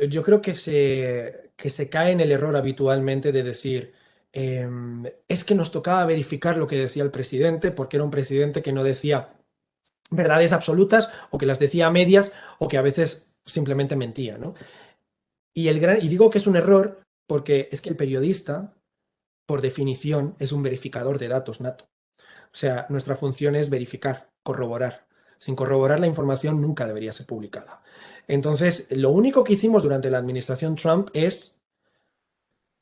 yo creo que se cae en el error habitualmente de decir, es que nos tocaba verificar lo que decía el presidente, porque era un presidente que no decía verdades absolutas o que las decía a medias o que a veces simplemente mentía, ¿no? Y digo que es un error porque es que el periodista, por definición, es un verificador de datos nato. O sea, nuestra función es verificar, corroborar. Sin corroborar la información nunca debería ser publicada. Entonces, lo único que hicimos durante la administración Trump es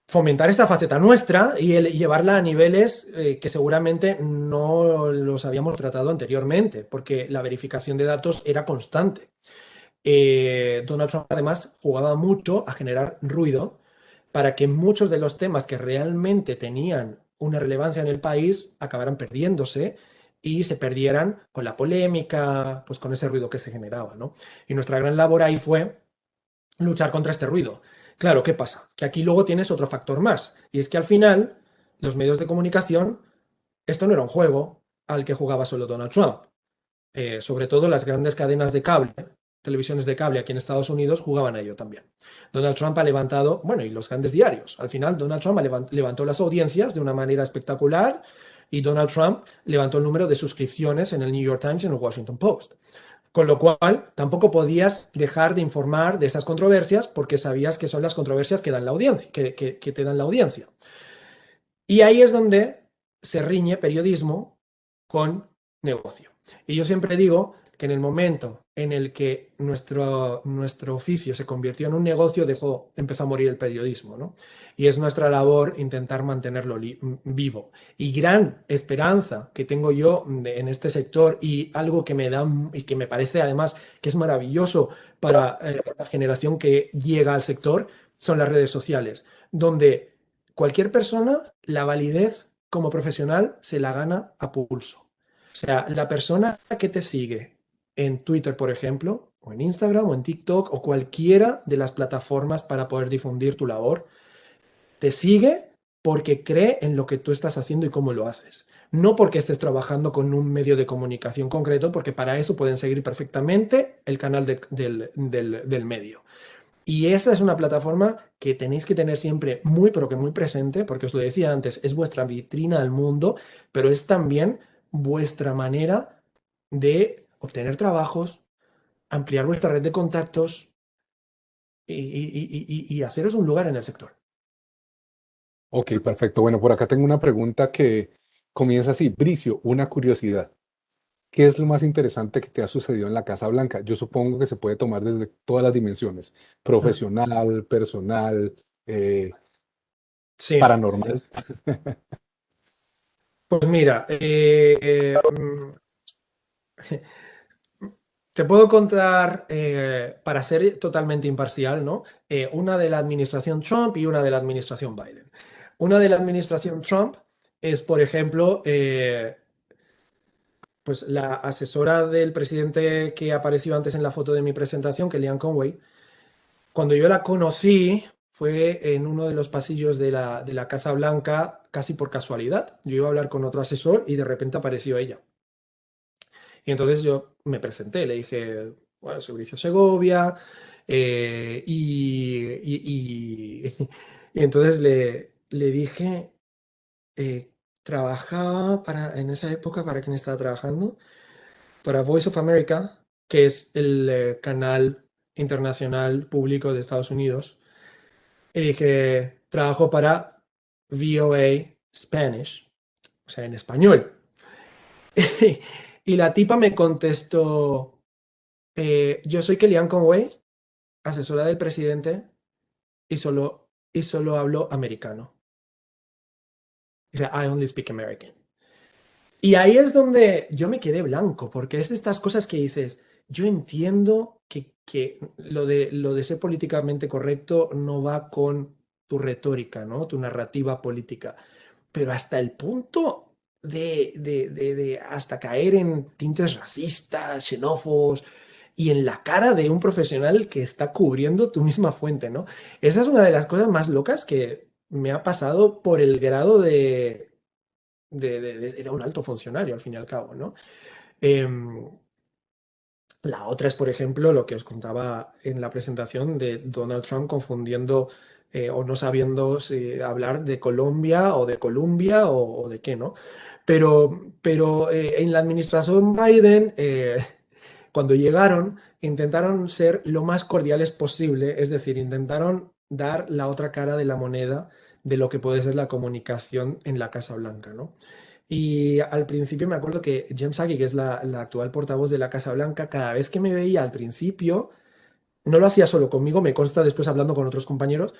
fomentar esta faceta nuestra y llevarla a niveles que seguramente no los habíamos tratado anteriormente, porque la verificación de datos era constante. Donald Trump además jugaba mucho a generar ruido para que muchos de los temas que realmente tenían una relevancia en el país acabaran perdiéndose y se perdieran con la polémica, pues con ese ruido que se generaba, ¿no? Y nuestra gran labor ahí fue luchar contra este ruido. Claro, ¿qué pasa? Que aquí luego tienes otro factor más, y es que al final los medios de comunicación, esto no era un juego al que jugaba solo Donald Trump. Sobre todo las grandes cadenas de cable, televisiones de cable aquí en Estados Unidos, jugaban a ello también. Donald Trump ha levantado, bueno, y los grandes diarios. Al final, Donald Trump levantó las audiencias de una manera espectacular y Donald Trump levantó el número de suscripciones en el New York Times y en el Washington Post. Con lo cual, tampoco podías dejar de informar de esas controversias porque sabías que son las controversias que dan la audiencia, que te dan la audiencia. Y ahí es donde se riñe periodismo con negocio. Y yo siempre digo que en el momento en el que nuestro oficio se convirtió en un negocio, empezó a morir el periodismo, ¿no? Y es nuestra labor intentar mantenerlo vivo. Y gran esperanza que tengo yo en este sector y algo que me da y que me parece además que es maravilloso para la generación que llega al sector son las redes sociales, donde cualquier persona la validez como profesional se la gana a pulso. O sea, la persona que te sigue en Twitter, por ejemplo, o en Instagram, o en TikTok, o cualquiera de las plataformas para poder difundir tu labor, te sigue porque cree en lo que tú estás haciendo y cómo lo haces. No porque estés trabajando con un medio de comunicación concreto, porque para eso pueden seguir perfectamente el canal del medio. Y esa es una plataforma que tenéis que tener siempre muy, pero que muy presente, porque os lo decía antes, es vuestra vitrina al mundo, pero es también vuestra manera de obtener trabajos, ampliar vuestra red de contactos y haceros un lugar en el sector. Ok, perfecto. Bueno, por acá tengo una pregunta que comienza así. Bricio, una curiosidad. ¿Qué es lo más interesante que te ha sucedido en la Casa Blanca? Yo supongo que se puede tomar desde todas las dimensiones, Mm. profesional, personal, Sí, paranormal. pues mira, te puedo contar, para ser totalmente imparcial, ¿no? Una de la administración Trump y una de la administración Biden. Una de la administración Trump es, por ejemplo, pues la asesora del presidente que apareció antes en la foto de mi presentación, Kellyanne Conway. Cuando yo la conocí, fue en uno de los pasillos de la Casa Blanca, casi por casualidad. Yo iba a hablar con otro asesor y de repente apareció ella. Y entonces yo me presenté, le dije, bueno, soy Bricio Segovia, y entonces le dije, eh, trabajaba para, en esa época, ¿para quién estaba trabajando? Para Voice of America, que es el canal internacional público de Estados Unidos. Y dije, trabajo para VOA Spanish, o sea, en español. Y la tipa me contestó, yo soy Kellyanne Conway, asesora del presidente, y solo hablo americano. Dice, I only speak American. Y ahí es donde yo me quedé blanco, porque es de estas cosas que dices, yo entiendo que lo de ser políticamente correcto no va con tu retórica, ¿no? Tu narrativa política, pero hasta el punto de hasta caer en tintes racistas, xenófobos y en la cara de un profesional que está cubriendo tu misma fuente, ¿no? Esa es una de las cosas más locas que me ha pasado por el grado era un alto funcionario al fin y al cabo, ¿no? Em, la otra es, por ejemplo, lo que os contaba en la presentación de Donald Trump confundiendo o no sabiendo si hablar de Colombia o de Columbia o de qué, ¿no? Pero en la administración Biden, cuando llegaron, intentaron ser lo más cordiales posible, es decir, intentaron dar la otra cara de la moneda de lo que puede ser la comunicación en la Casa Blanca, ¿no? Y al principio me acuerdo que Jem Psaki, que es la actual portavoz de la Casa Blanca, cada vez que me veía al principio, no lo hacía solo conmigo, me consta después hablando con otros compañeros,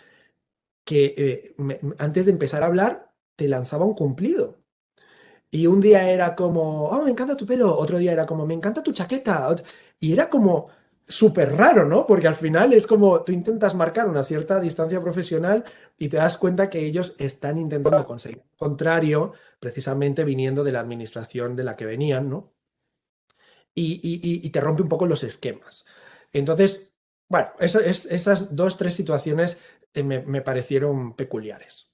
que antes de empezar a hablar te lanzaba un cumplido. Y un día era como, oh, me encanta tu pelo, otro día era como, me encanta tu chaqueta. Y era como súper raro, ¿no? Porque al final es como tú intentas marcar una cierta distancia profesional y te das cuenta que ellos están intentando conseguir lo contrario, precisamente viniendo de la administración de la que venían, ¿no? Y te rompe un poco los esquemas. Entonces, bueno, esas dos, tres situaciones me parecieron peculiares.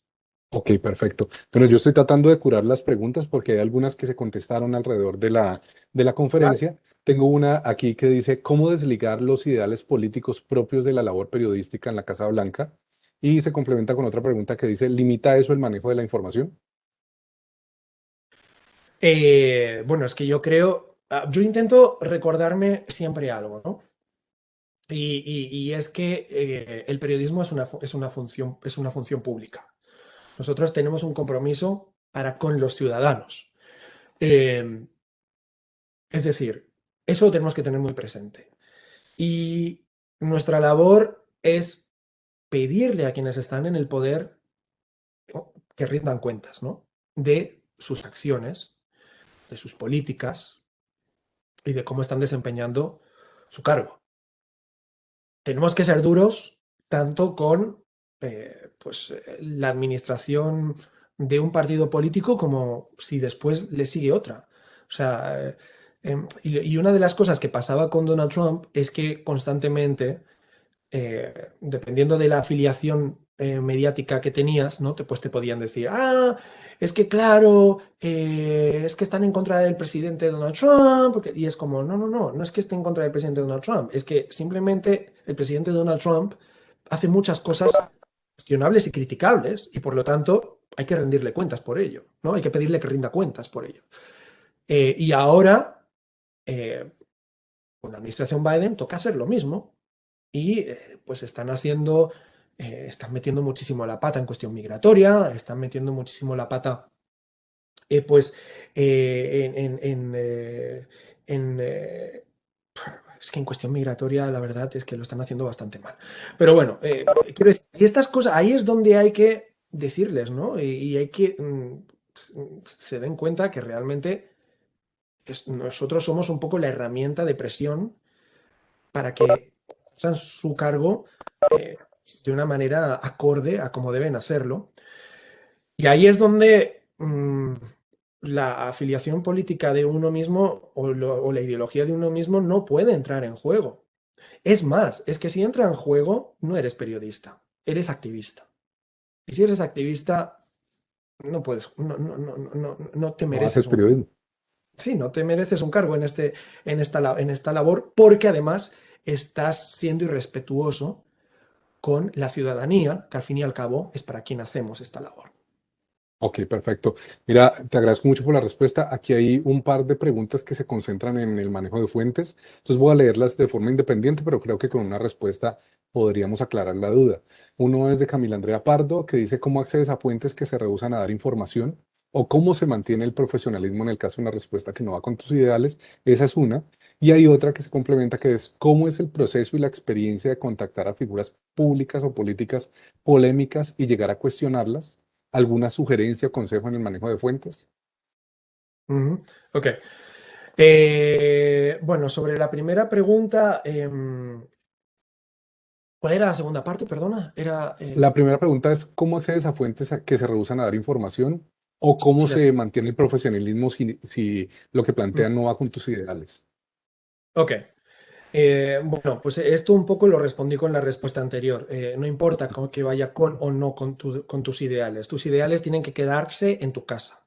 Ok, perfecto. Bueno, yo estoy tratando de curar las preguntas porque hay algunas que se contestaron alrededor de la Vale. conferencia. Tengo una aquí que dice, ¿cómo desligar los ideales políticos propios de la labor periodística en la Casa Blanca? Y se complementa con otra pregunta que dice, ¿limita eso el manejo de la información? Bueno, es que yo creo, yo intento recordarme siempre algo, ¿no? Y es que el periodismo es una función pública. Nosotros tenemos un compromiso para con los ciudadanos. Eh, es decir, eso lo tenemos que tener muy presente. Y nuestra labor es pedirle a quienes están en el poder, ¿no?, que rindan cuentas, ¿no? De sus acciones, de sus políticas y de cómo están desempeñando su cargo. Tenemos que ser duros tanto con la administración de un partido político como si después le sigue otra. O sea, y una de las cosas que pasaba con Donald Trump es que constantemente, dependiendo de la afiliación mediática que tenías, ¿no? Pues te podían decir, ah, es que claro, es que están en contra del presidente Donald Trump, y es como, no, no, no, no es que esté en contra del presidente Donald Trump, es que simplemente el presidente Donald Trump hace muchas cosas cuestionables y criticables, y por lo tanto hay que rendirle cuentas por ello, ¿no? Hay que pedirle que rinda cuentas por ello. Y ahora, eh, Con la administración Biden toca hacer lo mismo y pues están metiendo muchísimo la pata en cuestión migratoria, están metiendo muchísimo la pata pues en, es que en cuestión migratoria la verdad es que lo están haciendo bastante mal. Pero bueno, quiero decir, y estas cosas, ahí es donde hay que decirles, ¿no? Y hay que se den cuenta que realmente nosotros somos un poco la herramienta de presión para que hagan su cargo eh, de una manera acorde a como deben hacerlo. Y ahí es donde la afiliación política de uno mismo o la ideología de uno mismo no puede entrar en juego. Es más, es que si entra en juego, no eres periodista, eres activista. Y si eres activista, no puedes, no te No haces mereces un cargo. periodismo. Sí, no te mereces un cargo en esta labor, porque además estás siendo irrespetuoso con la ciudadanía, que al fin y al cabo es para quien hacemos esta labor. Ok, perfecto. Mira, te agradezco mucho por la respuesta. Aquí hay un par de preguntas que se concentran en el manejo de fuentes. Entonces voy a leerlas de forma independiente, pero creo que con una respuesta podríamos aclarar la duda. Uno es de Camila Andrea Pardo, que dice cómo accedes a fuentes que se rehusan a dar información o cómo se mantiene el profesionalismo en el caso de una respuesta que no va con tus ideales. Esa es una. Y hay otra que se complementa, que es cómo es el proceso y la experiencia de contactar a figuras públicas o políticas polémicas y llegar a cuestionarlas. ¿Alguna sugerencia o consejo en el manejo de fuentes? Ujú. Ok. Bueno, sobre la primera pregunta, ¿cuál era la segunda parte? Perdona. Era. La primera pregunta es cómo accedes a fuentes que se rehúsan a dar información o cómo Sí, se mantiene el profesionalismo si lo que mm, plantean no va con tus ideales. ok. Bueno, pues esto un poco lo respondí con la respuesta anterior. No importa que vaya con o no con tus ideales. Tus ideales tienen que quedarse en tu casa.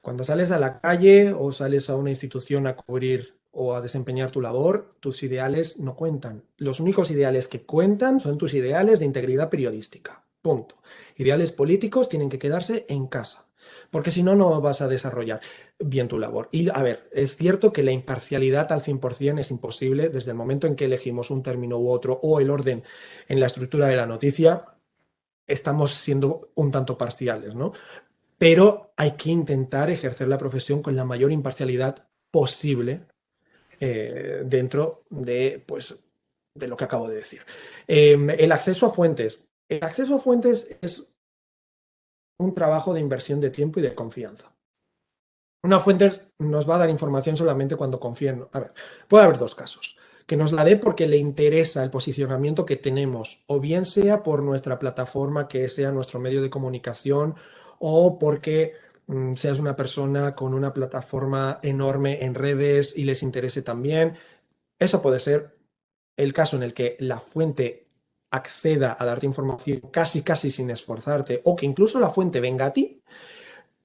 Cuando sales a la calle o sales a una institución a cubrir o a desempeñar tu labor, tus ideales no cuentan. Los únicos ideales que cuentan son tus ideales de integridad periodística. Punto. Ideales políticos tienen que quedarse en casa, porque si no, no vas a desarrollar bien tu labor. Y a ver, es cierto que la imparcialidad al 100% es imposible desde el momento en que elegimos un término u otro o el orden en la estructura de la noticia. Estamos siendo un tanto parciales, ¿no? Pero hay que intentar ejercer la profesión con la mayor imparcialidad posible dentro de, pues, de lo que acabo de decir. El acceso a fuentes. El acceso a fuentes es un trabajo de inversión de tiempo y de confianza. Una fuente nos va a dar información solamente cuando confíe en... A ver, puede haber dos casos. Que nos la dé porque le interesa el posicionamiento que tenemos, o bien sea por nuestra plataforma, que sea nuestro medio de comunicación, o porque seas una persona con una plataforma enorme en redes y les interese también. Eso puede ser el caso en el que la fuente acceda a darte información casi casi sin esforzarte, o que incluso la fuente venga a ti.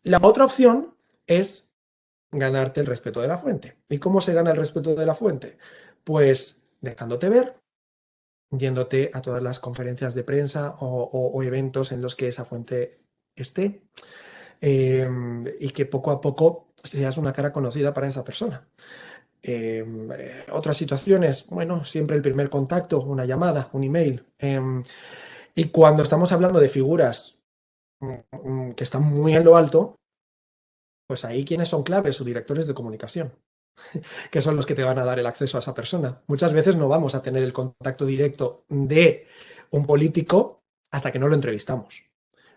La otra opción es ganarte el respeto de la fuente. ¿Y cómo se gana el respeto de la fuente? Pues dejándote ver, yéndote a todas las conferencias de prensa o eventos en los que esa fuente esté, y que poco a poco seas una cara conocida para esa persona. Otras situaciones, bueno, siempre el primer contacto, una llamada, un email. Y cuando estamos hablando de figuras que están muy en lo alto, pues ahí quienes son claves o directores de comunicación, que son los que te van a dar el acceso a esa persona. Muchas veces no vamos a tener el contacto directo de un político hasta que no lo entrevistamos.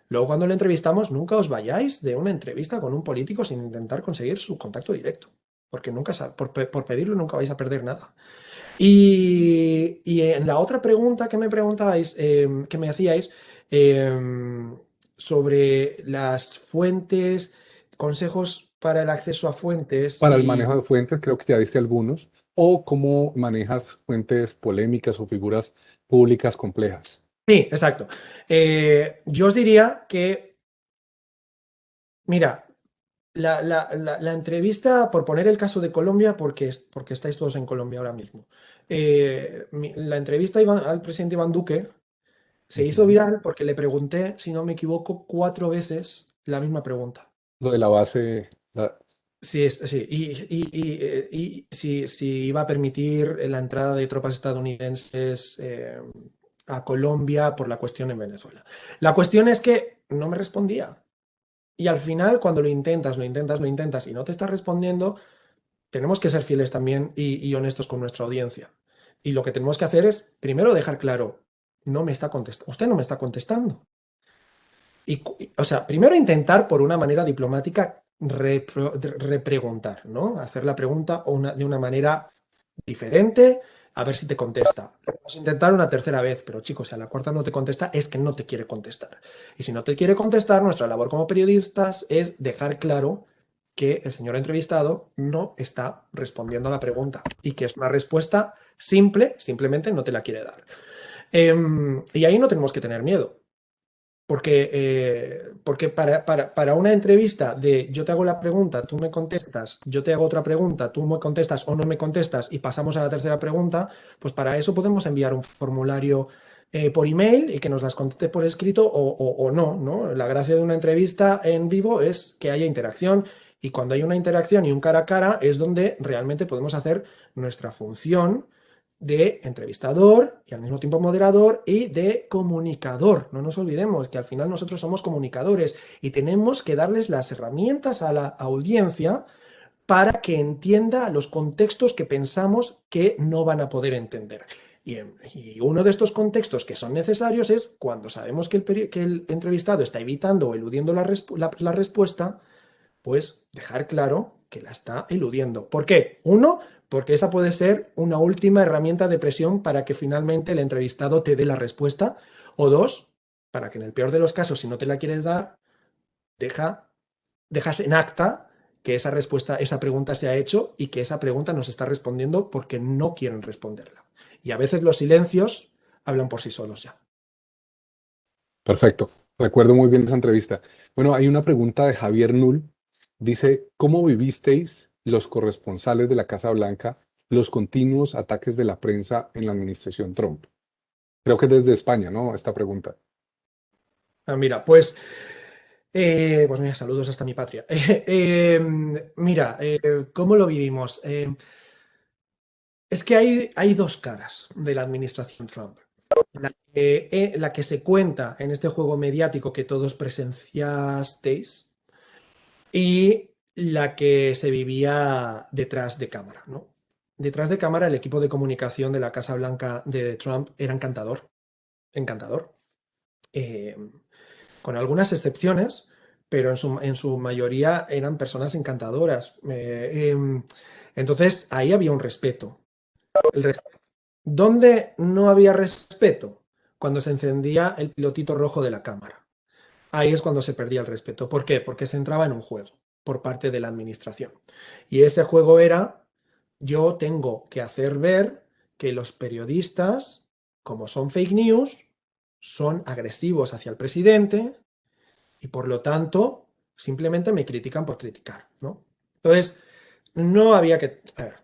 Luego, cuando lo entrevistamos, nunca os vayáis de una entrevista con un político sin intentar conseguir su contacto directo, porque nunca, por pedirlo nunca vais a perder nada. Y en la otra pregunta que me preguntabais, que me hacíais, sobre las fuentes, consejos para el acceso a fuentes Para el y... manejo de fuentes, creo que ya diste algunos, o cómo manejas fuentes polémicas o figuras públicas complejas. Sí, exacto. Yo os diría que, mira, la entrevista, por poner el caso de Colombia, porque estáis todos en Colombia ahora mismo, la entrevista al presidente Iván Duque se hizo Ujú. viral porque le pregunté, si no me equivoco, 4 veces la misma pregunta. Lo de la base, la- Sí, sí. Si iba a permitir la entrada de tropas estadounidenses a Colombia por la cuestión en Venezuela. La cuestión es que no me respondía. Y al final, cuando lo intentas, lo intentas, lo intentas y no te está respondiendo, tenemos que ser fieles también y honestos con nuestra audiencia. Y lo que tenemos que hacer es, primero, dejar claro, no me está contestando, usted no me está contestando. O sea, primero intentar por una manera diplomática repreguntar, ¿no? Hacer la pregunta de una manera diferente, a ver si te contesta. Vamos a intentar una tercera vez, pero chicos, si a la cuarta no te contesta, es que no te quiere contestar. Y si no te quiere contestar, nuestra labor como periodistas es dejar claro que el señor entrevistado no está respondiendo a la pregunta y que es una respuesta simple, simplemente no te la quiere dar. Y ahí no tenemos que tener miedo. Porque para una entrevista de yo te hago la pregunta, tú me contestas, yo te hago otra pregunta, tú me contestas o no me contestas y pasamos a la tercera pregunta, pues para eso podemos enviar un formulario por email y que nos las conteste por escrito o no, ¿no? La gracia de una entrevista en vivo es que haya interacción y cuando hay una interacción y un cara a cara es donde realmente podemos hacer nuestra función de entrevistador y al mismo tiempo moderador y de comunicador. No nos olvidemos que al final nosotros somos comunicadores y tenemos que darles las herramientas a la audiencia para que entienda los contextos que pensamos que no van a poder entender. Y uno de estos contextos que son necesarios es cuando sabemos que que el entrevistado está evitando o eludiendo la respuesta, pues dejar claro que la está eludiendo. ¿Por qué? Uno, porque esa puede ser una última herramienta de presión para que finalmente el entrevistado te dé la respuesta. O dos, para que en el peor de los casos, si no te la quieres dar, dejas en acta que esa respuesta, esa pregunta se ha hecho y que esa pregunta nos está respondiendo porque no quieren responderla. Y a veces los silencios hablan por sí solos ya. Perfecto. Recuerdo muy bien esa entrevista. Bueno, hay una pregunta de Javier Null. Dice, ¿cómo vivisteis los corresponsales de la Casa Blanca los continuos ataques de la prensa en la administración Trump? Creo que desde España, ¿no? Esta pregunta. Ah, mira, pues mira, saludos hasta mi patria. Mira, ¿cómo lo vivimos? Es que hay dos caras de la administración Trump. La que se cuenta en este juego mediático que todos presenciasteis y la que se vivía detrás de cámara, ¿no? Detrás de cámara, el equipo de comunicación de la Casa Blanca de Trump era encantador, encantador. Eh, con algunas excepciones, pero en su mayoría eran personas encantadoras. Entonces, ahí había un respeto. El respeto. ¿Dónde no había respeto? Cuando se encendía el pilotito rojo de la cámara. Ahí es cuando se perdía el respeto. ¿Por qué? Porque se entraba en un juego por parte de la administración. Y ese juego era, yo tengo que hacer ver que los periodistas, como son fake news, son agresivos hacia el presidente y por lo tanto simplemente me critican por criticar, ¿no? Entonces, no había que... A ver,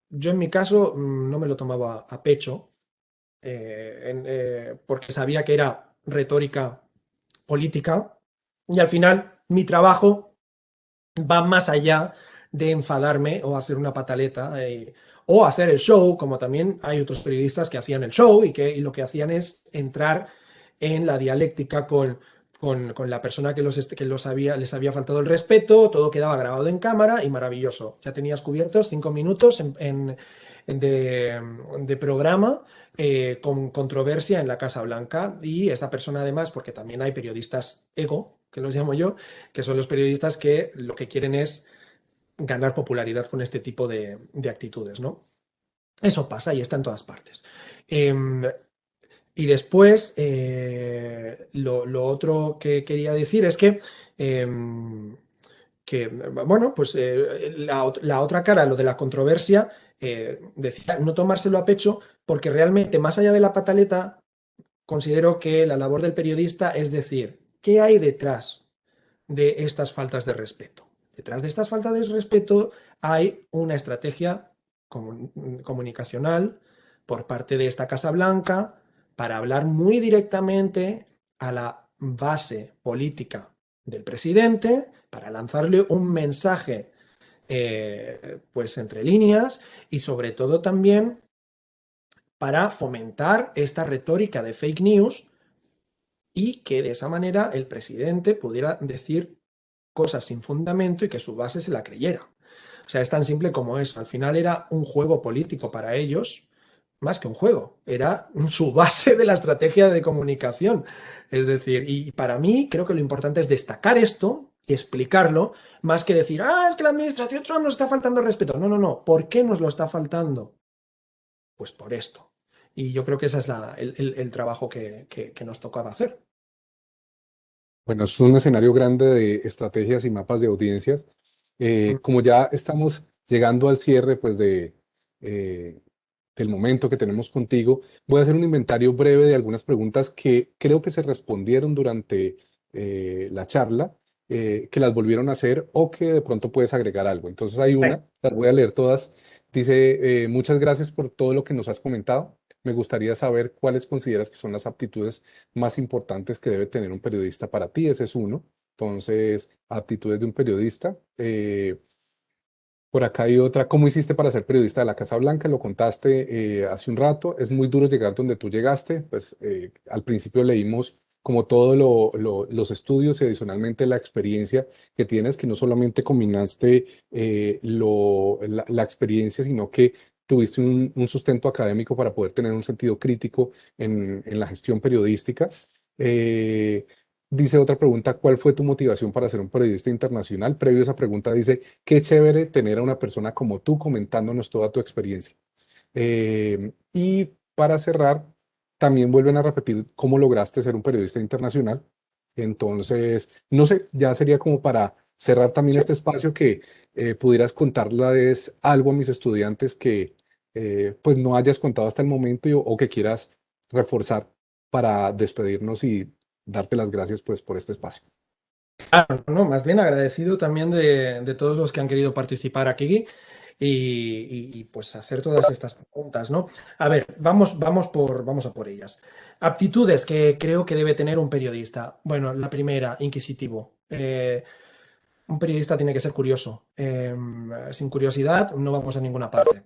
yo en mi caso no me lo tomaba a pecho porque sabía que era retórica política y al final mi trabajo va más allá de enfadarme o hacer una pataleta o hacer el show, como también hay otros periodistas que hacían el show y lo que hacían es entrar en la dialéctica con la persona les había faltado el respeto, todo quedaba grabado en cámara y maravilloso. Ya tenías cubiertos 5 minutos de programa con controversia en la Casa Blanca y esa persona además, porque también hay periodistas ego, que los llamo yo, que son los periodistas que lo que quieren es ganar popularidad con este tipo de actitudes, ¿no? Eso pasa y está en todas partes. Em, y después, lo otro que quería decir es em, bueno, pues la otra cara, lo de la controversia, decía no tomárselo a pecho, porque realmente, más allá de la pataleta, considero que la labor del periodista es decir, ¿qué hay detrás de estas faltas de respeto? Detrás de estas faltas de respeto hay una estrategia comunicacional por parte de esta Casa Blanca para hablar muy directamente a la base política del presidente, para lanzarle un mensaje pues entre líneas y sobre todo también para fomentar esta retórica de fake news y que de esa manera el presidente pudiera decir cosas sin fundamento y que su base se la creyera. O sea, es tan simple como eso. Al final era un juego político para ellos, más que un juego, era su base de la estrategia de comunicación. Es decir, y para mí creo que lo importante es destacar esto y explicarlo, más que decir, es que la administración Trump nos está faltando respeto. No, no, no. ¿Por qué nos lo está faltando? Pues por esto. Y yo creo que ese es el trabajo que nos tocaba hacer. Bueno, es un escenario grande de estrategias y mapas de audiencias. Mm. Como ya estamos llegando al cierre, pues, eh, del momento que tenemos contigo, voy a hacer un inventario breve de algunas preguntas que creo que se respondieron durante la charla, que las volvieron a hacer o que de pronto puedes agregar algo. Entonces hay una, las voy a leer todas. Dice, muchas gracias por todo lo que nos has comentado. Me gustaría saber cuáles consideras que son las aptitudes más importantes que debe tener un periodista para ti. Ese es uno. Entonces, aptitudes de un periodista. Por acá hay otra. ¿Cómo hiciste para ser periodista de la Casa Blanca? Lo contaste hace un rato. Es muy duro llegar donde tú llegaste. Pues al principio leímos como todos los estudios y adicionalmente la experiencia que tienes, que no solamente combinaste la experiencia, sino que tuviste un sustento académico para poder tener un sentido crítico en la gestión periodística. Eh, Dice otra pregunta, ¿cuál fue tu motivación para ser un periodista internacional? Previo a esa pregunta dice, qué chévere tener a una persona como tú comentándonos toda tu experiencia. Y para cerrar, también vuelven a repetir cómo lograste ser un periodista internacional. Entonces, no sé, ya sería como para cerrar también Sí. este espacio que pudieras contarles algo a mis estudiantes que pues no hayas contado hasta el momento o que quieras reforzar para despedirnos y darte las gracias pues por este espacio. No, más bien agradecido también de todos los que han querido participar aquí pues hacer todas estas preguntas, ¿no? A ver, vamos a por ellas. Aptitudes que creo que debe tener un periodista. Bueno, la primera, inquisitivo. Un periodista tiene que ser curioso. Sin curiosidad no vamos a ninguna parte.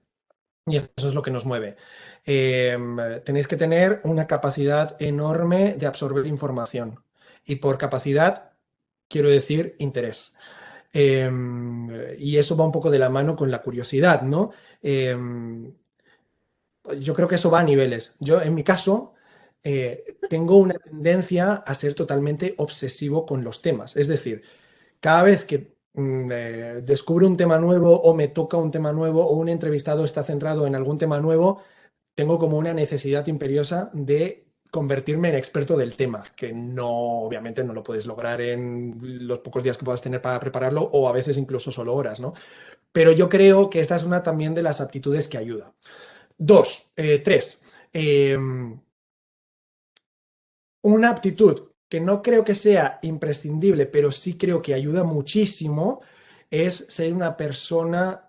Y eso es lo que nos mueve. Tenéis que tener una capacidad enorme de absorber información. Y por capacidad quiero decir interés. Y eso va un poco de la mano con la curiosidad, ¿no? Yo creo que eso va a niveles. Yo, en mi caso, tengo una tendencia a ser totalmente obsesivo con los temas. Es decir, cada vez que descubro un tema nuevo o me toca un tema nuevo o un entrevistado está centrado en algún tema nuevo, tengo como una necesidad imperiosa de convertirme en experto del tema, que no, obviamente no lo puedes lograr en los pocos días que puedas tener para prepararlo o a veces incluso solo horas, ¿no? Pero yo creo que esta es una también de las aptitudes que ayuda. Tres. eh, una aptitud que no creo que sea imprescindible, pero sí creo que ayuda muchísimo, es ser una persona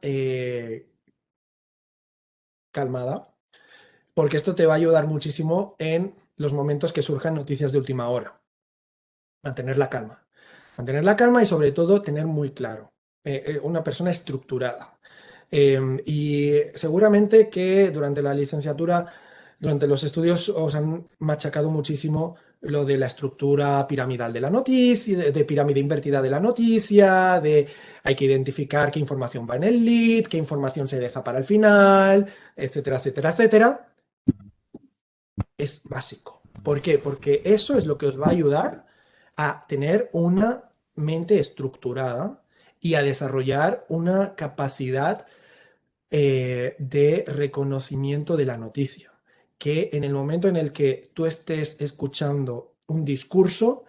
calmada, porque esto te va a ayudar muchísimo en los momentos que surjan noticias de última hora. Mantener la calma. Mantener la calma y sobre todo tener muy claro. Una persona estructurada. Y seguramente que durante la licenciatura, durante los estudios, os han machacado muchísimo lo de la estructura piramidal de la noticia, de pirámide invertida de la noticia, de hay que identificar qué información va en el lead, qué información se deja para el final, etcétera, etcétera, etcétera. Es básico. ¿Por qué? Porque eso es lo que os va a ayudar a tener una mente estructurada y a desarrollar una capacidad de reconocimiento de la noticia. Que en el momento en el que tú estés escuchando un discurso,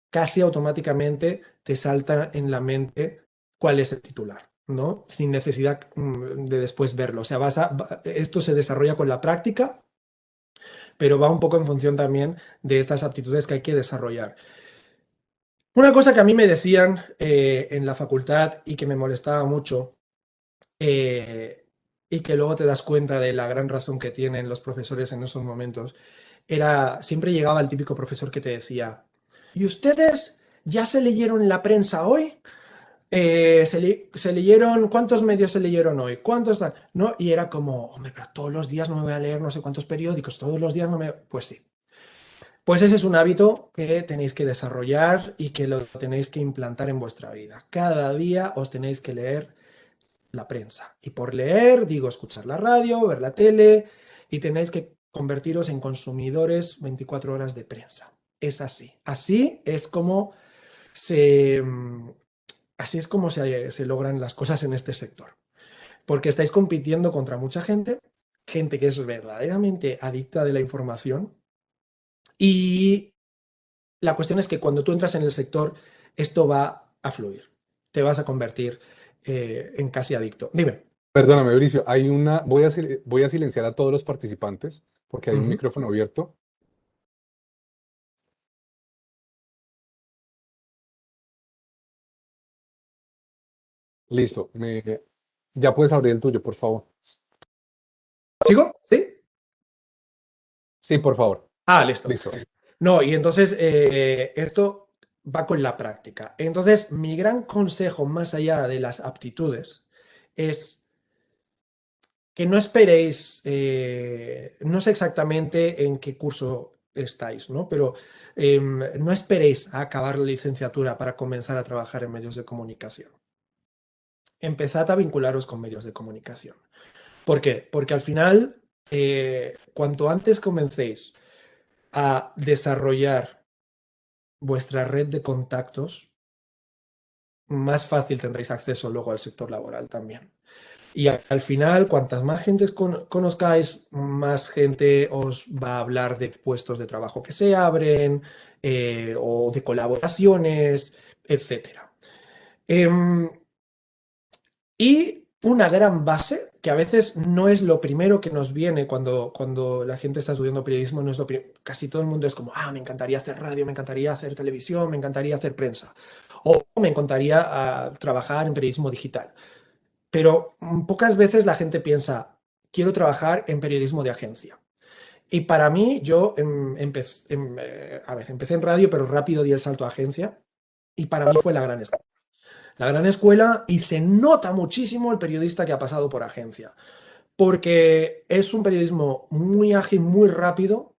casi automáticamente te salta en la mente cuál es el titular, ¿no? Sin necesidad de después verlo. O sea, esto se desarrolla con la práctica, pero va un poco en función también de estas aptitudes que hay que desarrollar. Una cosa que a mí me decían en la facultad y que me molestaba mucho, eh, y que luego te das cuenta de la gran razón que tienen los profesores en esos momentos, era, siempre llegaba el típico profesor que te decía, ¿y ustedes ya se leyeron la prensa hoy? Se leyeron, ¿cuántos medios se leyeron hoy? ¿Cuántos tal? ¿No? Y era como, hombre, pero todos los días no me voy a leer no sé cuántos periódicos, todos los días no me... Pues sí. Pues ese es un hábito que tenéis que desarrollar y que lo tenéis que implantar en vuestra vida. Cada día os tenéis que leer la prensa. Y por leer, digo, escuchar la radio, ver la tele, y tenéis que convertiros en consumidores 24 horas de prensa. Es así. Se, así es como se logran las cosas en este sector. Porque estáis compitiendo contra mucha gente, gente que es verdaderamente adicta de la información. Y la cuestión es que cuando tú entras en el sector, esto va a fluir. Te vas a convertir en casi adicto. Dime. Perdóname, Mauricio, voy a silenciar a todos los participantes porque hay un Ujú. micrófono abierto. Listo, ya puedes abrir el tuyo, por favor. ¿Sigo? ¿Sí? Sí, por favor. Listo. Listo. No, y entonces esto va con la práctica. Entonces, mi gran consejo, más allá de las aptitudes, es que no esperéis, no sé exactamente en qué curso estáis, ¿no? Pero no esperéis a acabar la licenciatura para comenzar a trabajar en medios de comunicación. Empezad a vincularos con medios de comunicación. ¿Por qué? Porque al final, cuanto antes comencéis a desarrollar vuestra red de contactos, más fácil tendréis acceso luego al sector laboral también. Y al final, cuantas más gente conozcáis, más gente os va a hablar de puestos de trabajo que se abren o de colaboraciones, etcétera. Em, y una gran base, que a veces no es lo primero que nos viene cuando la gente está estudiando periodismo, no es lo casi todo el mundo es como, me encantaría hacer radio, me encantaría hacer televisión, me encantaría hacer prensa, o me encantaría trabajar en periodismo digital. Pero pocas veces la gente piensa, quiero trabajar en periodismo de agencia. Y para mí, yo empecé en radio, pero rápido di el salto a agencia, y para mí fue la gran escuela. La gran escuela, y se nota muchísimo el periodista que ha pasado por agencia, porque es un periodismo muy ágil, muy rápido,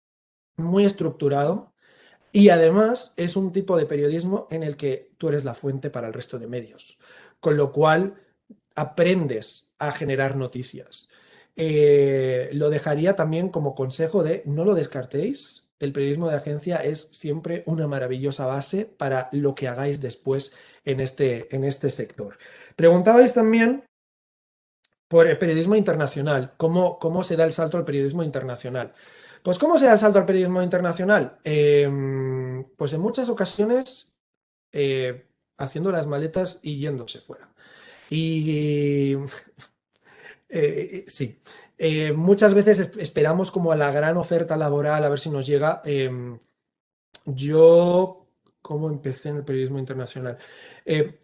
muy estructurado, y además es un tipo de periodismo en el que tú eres la fuente para el resto de medios, con lo cual aprendes a generar noticias. Lo dejaría también como consejo de no lo descartéis. El periodismo de agencia es siempre una maravillosa base para lo que hagáis después en este sector. Preguntabais también por el periodismo internacional, cómo se da el salto al periodismo internacional. Pues ¿cómo se da el salto al periodismo internacional? Pues en muchas ocasiones haciendo las maletas y yéndose fuera. Y sí, muchas veces esperamos como a la gran oferta laboral a ver si nos llega. Yo, ¿cómo empecé en el periodismo internacional? Eh,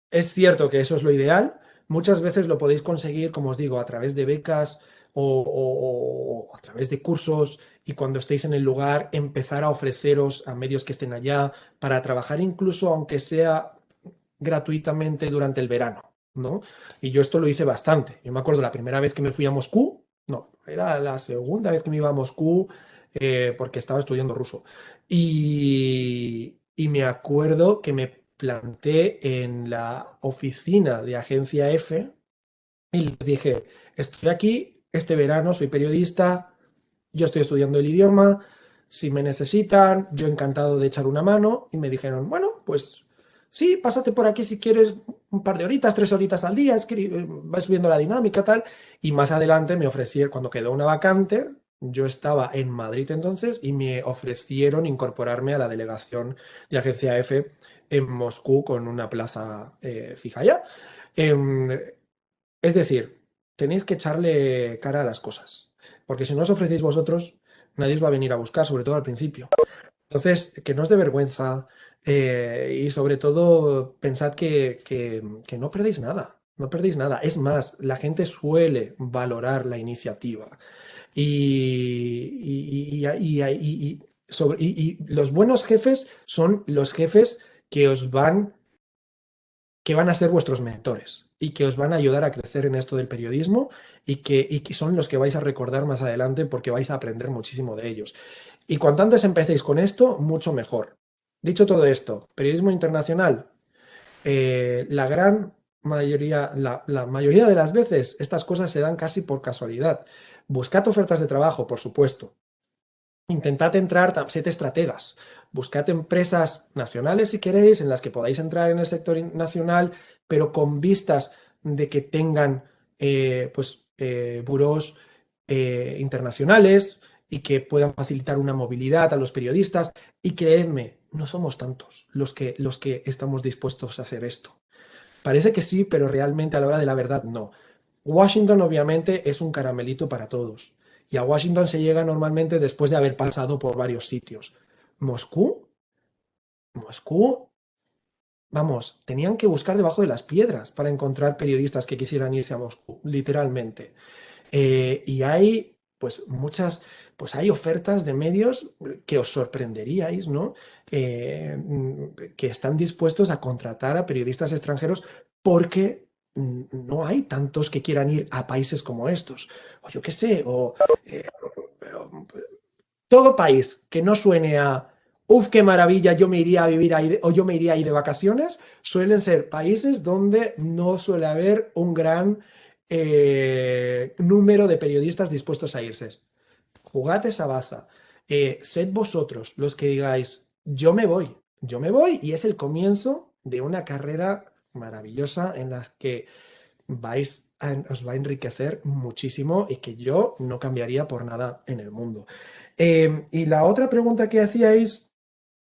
es cierto que eso es lo ideal. Muchas veces lo podéis conseguir, como os digo, a través de becas o a través de cursos y cuando estéis en el lugar empezar a ofreceros a medios que estén allá para trabajar incluso aunque sea gratuitamente durante el verano, ¿no? Y yo esto lo hice bastante. Yo me acuerdo la primera vez que me fui a Moscú, no, era la segunda vez que me iba a Moscú porque estaba estudiando ruso. Y me acuerdo que me planté en la oficina de Agencia F y les dije, estoy aquí este verano, soy periodista, yo estoy estudiando el idioma, si me necesitan, yo encantado de echar una mano. Y me dijeron, bueno, pues sí, pásate por aquí si quieres un par de horitas, 3 horitas al día, vas viendo la dinámica, tal. Y más adelante me ofrecieron, cuando quedó una vacante, yo estaba en Madrid entonces y me ofrecieron incorporarme a la delegación de Agencia F en Moscú con una plaza fija ya. Em, es decir, tenéis que echarle cara a las cosas, porque si no os ofrecéis vosotros, nadie os va a venir a buscar, sobre todo al principio. Entonces, que no os dé vergüenza y sobre todo pensad que no perdéis nada, no perdéis nada. Es más, la gente suele valorar la iniciativa y los buenos jefes son los jefes que os van que van a ser vuestros mentores y que os van a ayudar a crecer en esto del periodismo y que son los que vais a recordar más adelante porque vais a aprender muchísimo de ellos. Y cuanto antes empecéis con esto, mucho mejor. Dicho todo esto, periodismo internacional, la gran mayoría, la mayoría de las veces estas cosas se dan casi por casualidad. Buscad ofertas de trabajo, por supuesto. Intentad entrar, sed estrategas. Buscad empresas nacionales si queréis, en las que podáis entrar en el sector nacional, pero con vistas de que tengan burós internacionales y que puedan facilitar una movilidad a los periodistas. Y creedme, no somos tantos los que estamos dispuestos a hacer esto. Parece que sí, pero realmente a la hora de la verdad no. Washington obviamente es un caramelito para todos. Y a Washington se llega normalmente después de haber pasado por varios sitios. Moscú, Moscú, vamos, tenían que buscar debajo de las piedras para encontrar periodistas que quisieran irse a Moscú, literalmente. Y hay, pues, hay ofertas de medios que os sorprenderíais, ¿no? Que están dispuestos a contratar a periodistas extranjeros porque no hay tantos que quieran ir a países como estos. O yo qué sé, eh, o- todo país que no suene a, uf, qué maravilla, yo me iría a vivir ahí o yo me iría ahí de vacaciones, suelen ser países donde no suele haber un gran número de periodistas dispuestos a irse. Jugad esa baza. Sed vosotros los que digáis, yo me voy y es el comienzo de una carrera maravillosa en la que os va a enriquecer muchísimo y que yo no cambiaría por nada en el mundo. Y la otra pregunta que hacíais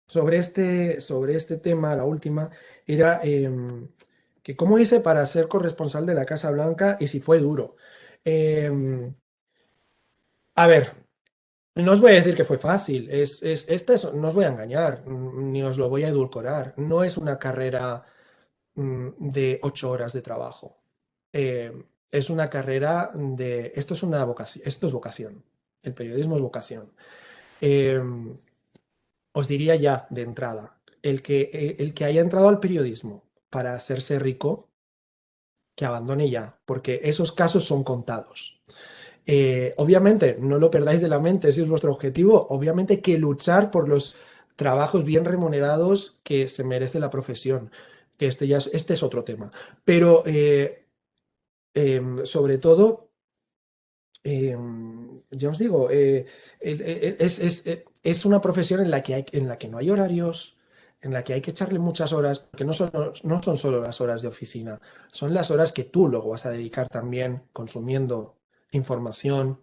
sobre este tema, la última, era que cómo hice para ser corresponsal de la Casa Blanca y si fue duro. Em, a ver, no os voy a decir que fue fácil, no os voy a engañar, ni os lo voy a edulcorar. No es una carrera de 8 horas de trabajo. Es una carrera de... Esto es una vocación, esto es vocación. El periodismo es vocación. Eh, Os diría ya de entrada, el que haya entrado al periodismo para hacerse rico, que abandone ya, porque esos casos son contados. Obviamente, no lo perdáis de la mente, ese es vuestro objetivo. Obviamente que luchar por los trabajos bien remunerados que se merece la profesión, que este es otro tema. Pero sobre todo, ya os digo, es una profesión en la que no hay horarios, en la que hay que echarle muchas horas, porque no son solo las horas de oficina, son las horas que tú luego vas a dedicar también consumiendo información,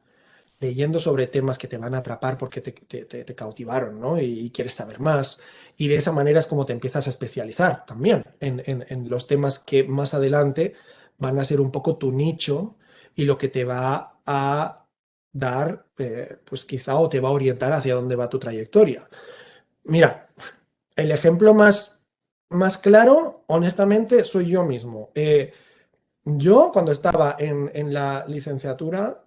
leyendo sobre temas que te van a atrapar porque te cautivaron, ¿no? Y quieres saber más. Y de esa manera es como te empiezas a especializar también en los temas que más adelante van a ser un poco tu nicho y lo que te va a dar, pues quizá o te va a orientar hacia dónde va tu trayectoria. Mira, el ejemplo más claro, honestamente, soy yo mismo. Yo, cuando estaba en la licenciatura,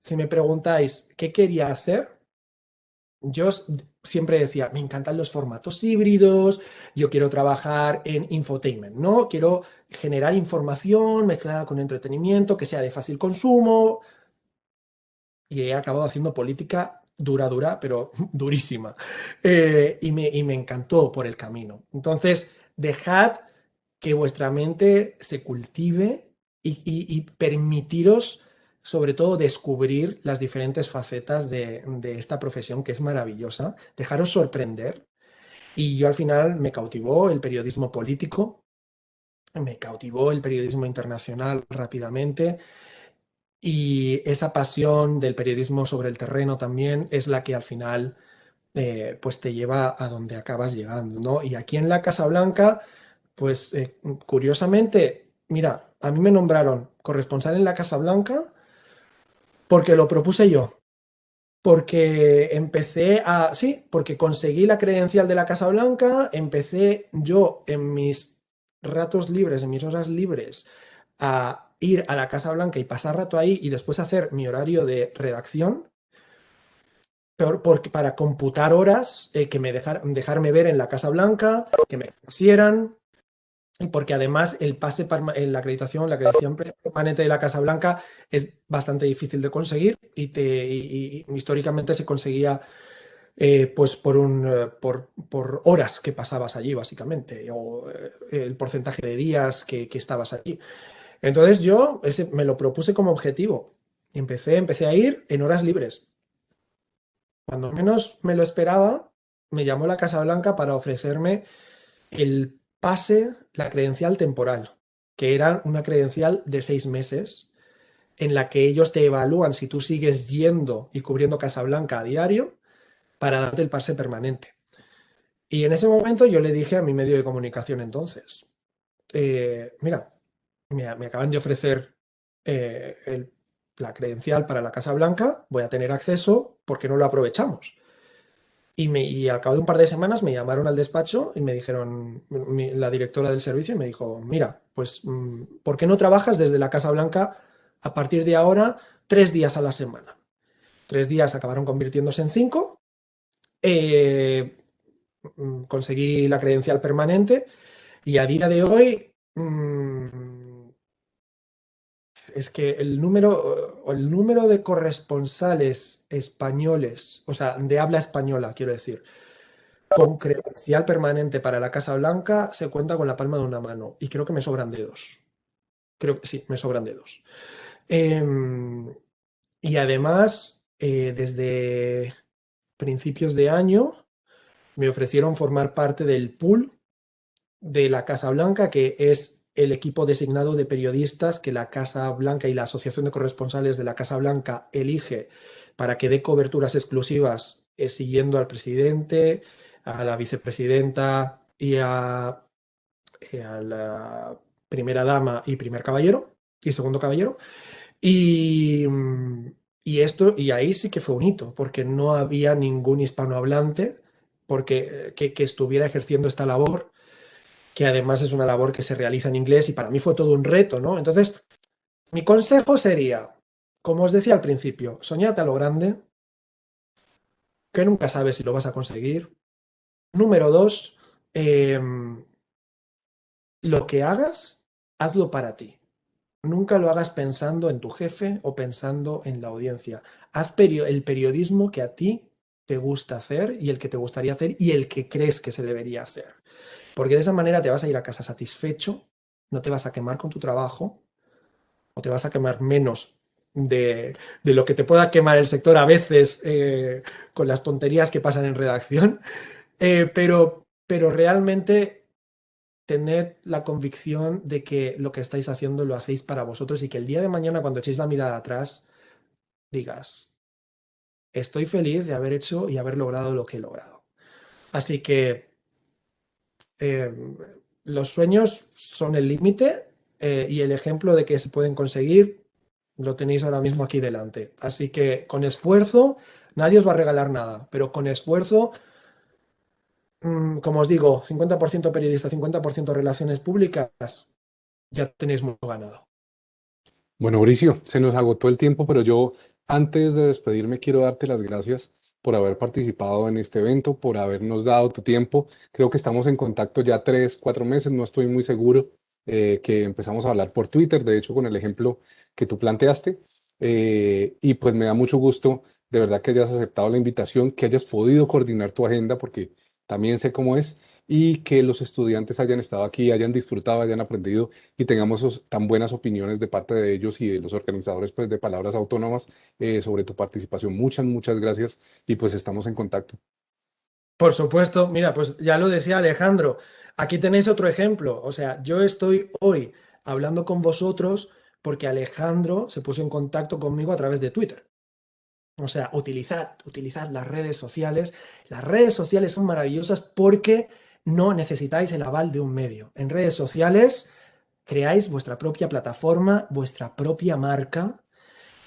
si me preguntáis qué quería hacer, yo siempre decía, me encantan los formatos híbridos, yo quiero trabajar en infotainment, ¿no? Quiero generar información mezclada con entretenimiento, que sea de fácil consumo, y he acabado haciendo política dura, dura, pero durísima. Y me encantó por el camino. Entonces, dejad que vuestra mente se cultive y permitiros, sobre todo, descubrir las diferentes facetas de esta profesión que es maravillosa. Dejaros sorprender. Y yo al final me cautivó el periodismo político, me cautivó el periodismo internacional rápidamente. Y esa pasión del periodismo sobre el terreno también es la que al final pues te lleva a donde acabas llegando, ¿no? Y aquí en la Casa Blanca, pues curiosamente, mira, a mí me nombraron corresponsal en la Casa Blanca porque lo propuse yo, porque sí, porque conseguí la credencial de la Casa Blanca, empecé yo en mis ratos libres, en mis horas libres, a ir a la Casa Blanca y pasar rato ahí y después hacer mi horario de redacción, para computar horas que dejarme ver en la Casa Blanca, que me conocieran. y porque además la acreditación permanente de la Casa Blanca es bastante difícil de conseguir y históricamente se conseguía pues por horas que pasabas allí, básicamente, o el porcentaje de días que estabas allí. Entonces yo me lo propuse como objetivo. Empecé a ir en horas libres. Cuando menos me lo esperaba, me llamó la Casa Blanca para ofrecerme el pase, la credencial temporal, que era una credencial de 6 meses, en la que ellos te evalúan si tú sigues yendo y cubriendo Casa Blanca a diario para darte el pase permanente. Y en ese momento yo le dije a mi medio de comunicación entonces, mira, me acaban de ofrecer la credencial para la Casa Blanca, voy a tener acceso, ¿por qué no lo aprovechamos? Y al cabo de un par de semanas me llamaron al despacho y me dijeron, la directora del servicio me dijo, mira, pues, ¿por qué no trabajas desde la Casa Blanca a partir de ahora 3 días a la semana? 3 días acabaron convirtiéndose en 5. eh, Conseguí la credencial permanente y a día de hoy es que el número de corresponsales españoles, o sea, de habla española, quiero decir, con credencial permanente para la Casa Blanca se cuenta con la palma de una mano y creo que me sobran dedos. Creo que sí, me sobran dedos. Em, y además, desde principios de año me ofrecieron formar parte del pool de la Casa Blanca, que es el equipo designado de periodistas que la Casa Blanca y la Asociación de Corresponsales de la Casa Blanca elige para que dé coberturas exclusivas siguiendo al presidente, a la vicepresidenta y a la primera dama y primer caballero y segundo caballero. Y, y ahí sí que fue un hito, porque no había ningún hispanohablante que estuviera ejerciendo esta labor, que además es una labor que se realiza en inglés y para mí fue todo un reto, ¿no? Entonces, mi consejo sería, como os decía al principio, soñad a lo grande, que nunca sabes si lo vas a conseguir. Número dos, lo que hagas, hazlo para ti. Nunca lo hagas pensando en tu jefe o pensando en la audiencia. Haz el periodismo que a ti te gusta hacer y el que te gustaría hacer y el que crees que se debería hacer. Porque de esa manera te vas a ir a casa satisfecho, no te vas a quemar con tu trabajo o te vas a quemar menos de lo que te pueda quemar el sector a veces con las tonterías que pasan en redacción. Pero realmente tened la convicción de que lo que estáis haciendo lo hacéis para vosotros y que el día de mañana, cuando echéis la mirada atrás, digas, estoy feliz de haber hecho y haber logrado lo que he logrado. Así que eh, los sueños son el límite y el ejemplo de que se pueden conseguir lo tenéis ahora mismo aquí delante. Así que con esfuerzo, nadie os va a regalar nada, pero con esfuerzo, como os digo, 50% periodista, 50% relaciones públicas, ya tenéis mucho ganado. Bueno, Mauricio, se nos agotó el tiempo, pero yo antes de despedirme quiero darte las gracias por haber participado en este evento, por habernos dado tu tiempo. Creo que estamos en contacto ya 3, 4 meses, no estoy muy seguro que empezamos a hablar por Twitter, de hecho con el ejemplo que tú planteaste. Y pues me da mucho gusto de verdad que hayas aceptado la invitación, que hayas podido coordinar tu agenda, porque también sé cómo es, y que los estudiantes hayan estado aquí, hayan disfrutado, hayan aprendido y tengamos tan buenas opiniones de parte de ellos y de los organizadores pues, de Palabras Autónomas sobre tu participación. Muchas, muchas gracias y pues estamos en contacto. Por supuesto, mira, pues ya lo decía Alejandro, aquí tenéis otro ejemplo. O sea, yo estoy hoy hablando con vosotros porque Alejandro se puso en contacto conmigo a través de Twitter. O sea, utilizad las redes sociales. Las redes sociales son maravillosas porque no necesitáis el aval de un medio. En redes sociales creáis vuestra propia plataforma, vuestra propia marca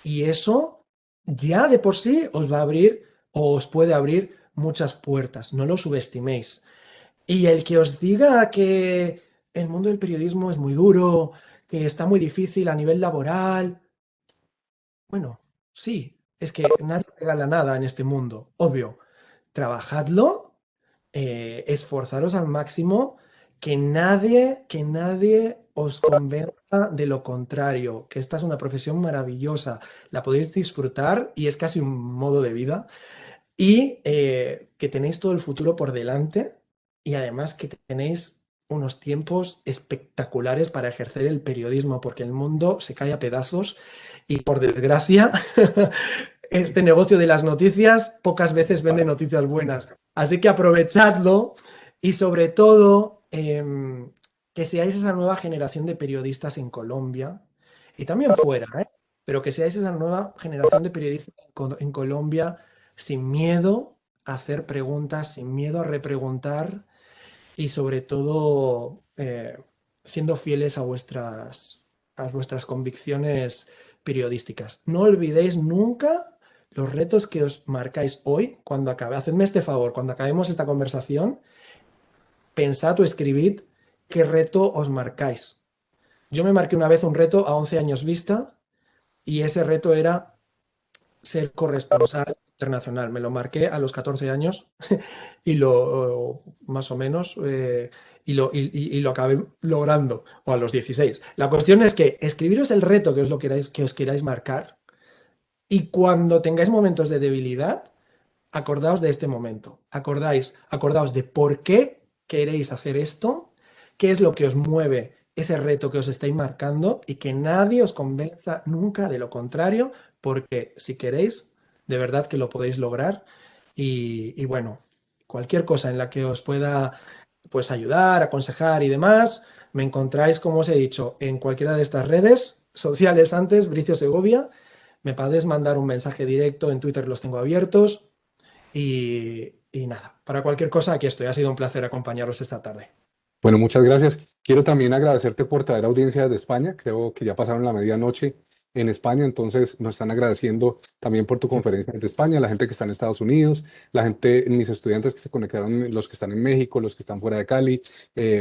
y eso ya de por sí os va a abrir o os puede abrir muchas puertas. No lo subestiméis. Y el que os diga que el mundo del periodismo es muy duro, que está muy difícil a nivel laboral, bueno, sí, es que nadie regala nada en este mundo, obvio. Trabajadlo, esforzaros al máximo que nadie os convenza de lo contrario, que esta es una profesión maravillosa, la podéis disfrutar y es casi un modo de vida y que tenéis todo el futuro por delante y además que tenéis unos tiempos espectaculares para ejercer el periodismo, porque el mundo se cae a pedazos y por desgracia este negocio de las noticias pocas veces vende noticias buenas. Así que aprovechadlo y sobre todo que seáis esa nueva generación de periodistas en Colombia y también fuera, ¿eh? Pero que seáis esa nueva generación de periodistas en Colombia sin miedo a hacer preguntas, sin miedo a repreguntar y sobre todo siendo fieles a vuestras convicciones periodísticas. No olvidéis nunca los retos que os marcáis hoy cuando acabe. Hacedme este favor, cuando acabemos esta conversación, pensad o escribid qué reto os marcáis. Yo me marqué una vez un reto a 11 años vista y ese reto era ser corresponsal internacional. Me lo marqué a los 14 años y lo, más o menos, y lo acabé logrando, o a los 16. La cuestión es que escribiros el reto que os queráis marcar y cuando tengáis momentos de debilidad, acordaos de este momento. Acordaos de por qué queréis hacer esto, qué es lo que os mueve ese reto que os estáis marcando y que nadie os convenza nunca de lo contrario, porque si queréis, de verdad que lo podéis lograr. Y bueno, cualquier cosa en la que os pueda pues ayudar, aconsejar y demás, me encontráis, como os he dicho, en cualquiera de estas redes sociales antes, Bricio Segovia. Me podéis mandar un mensaje directo, en Twitter los tengo abiertos. Y nada, para cualquier cosa, aquí estoy. Ha sido un placer acompañaros esta tarde. Bueno, muchas gracias. Quiero también agradecerte por traer audiencia de España. Creo que ya pasaron la medianoche en España, entonces nos están agradeciendo también por tu Sí. conferencia desde España, la gente que está en Estados Unidos, la gente, mis estudiantes que se conectaron, los que están en México, los que están fuera de Cali,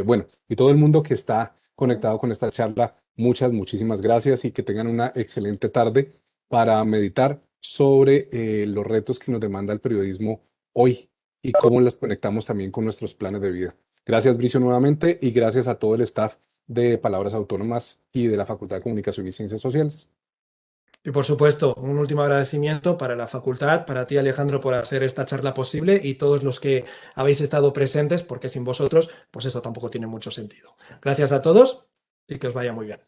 bueno, y todo el mundo que está conectado con esta charla. Muchísimas gracias y que tengan una excelente tarde para meditar sobre los retos que nos demanda el periodismo hoy y cómo los conectamos también con nuestros planes de vida. Gracias, Bricio, nuevamente, y gracias a todo el staff de Palabras Autónomas y de la Facultad de Comunicación y Ciencias Sociales. Y por supuesto, un último agradecimiento para la facultad, para ti, Alejandro, por hacer esta charla posible y todos los que habéis estado presentes, porque sin vosotros, pues eso tampoco tiene mucho sentido. Gracias a todos y que os vaya muy bien.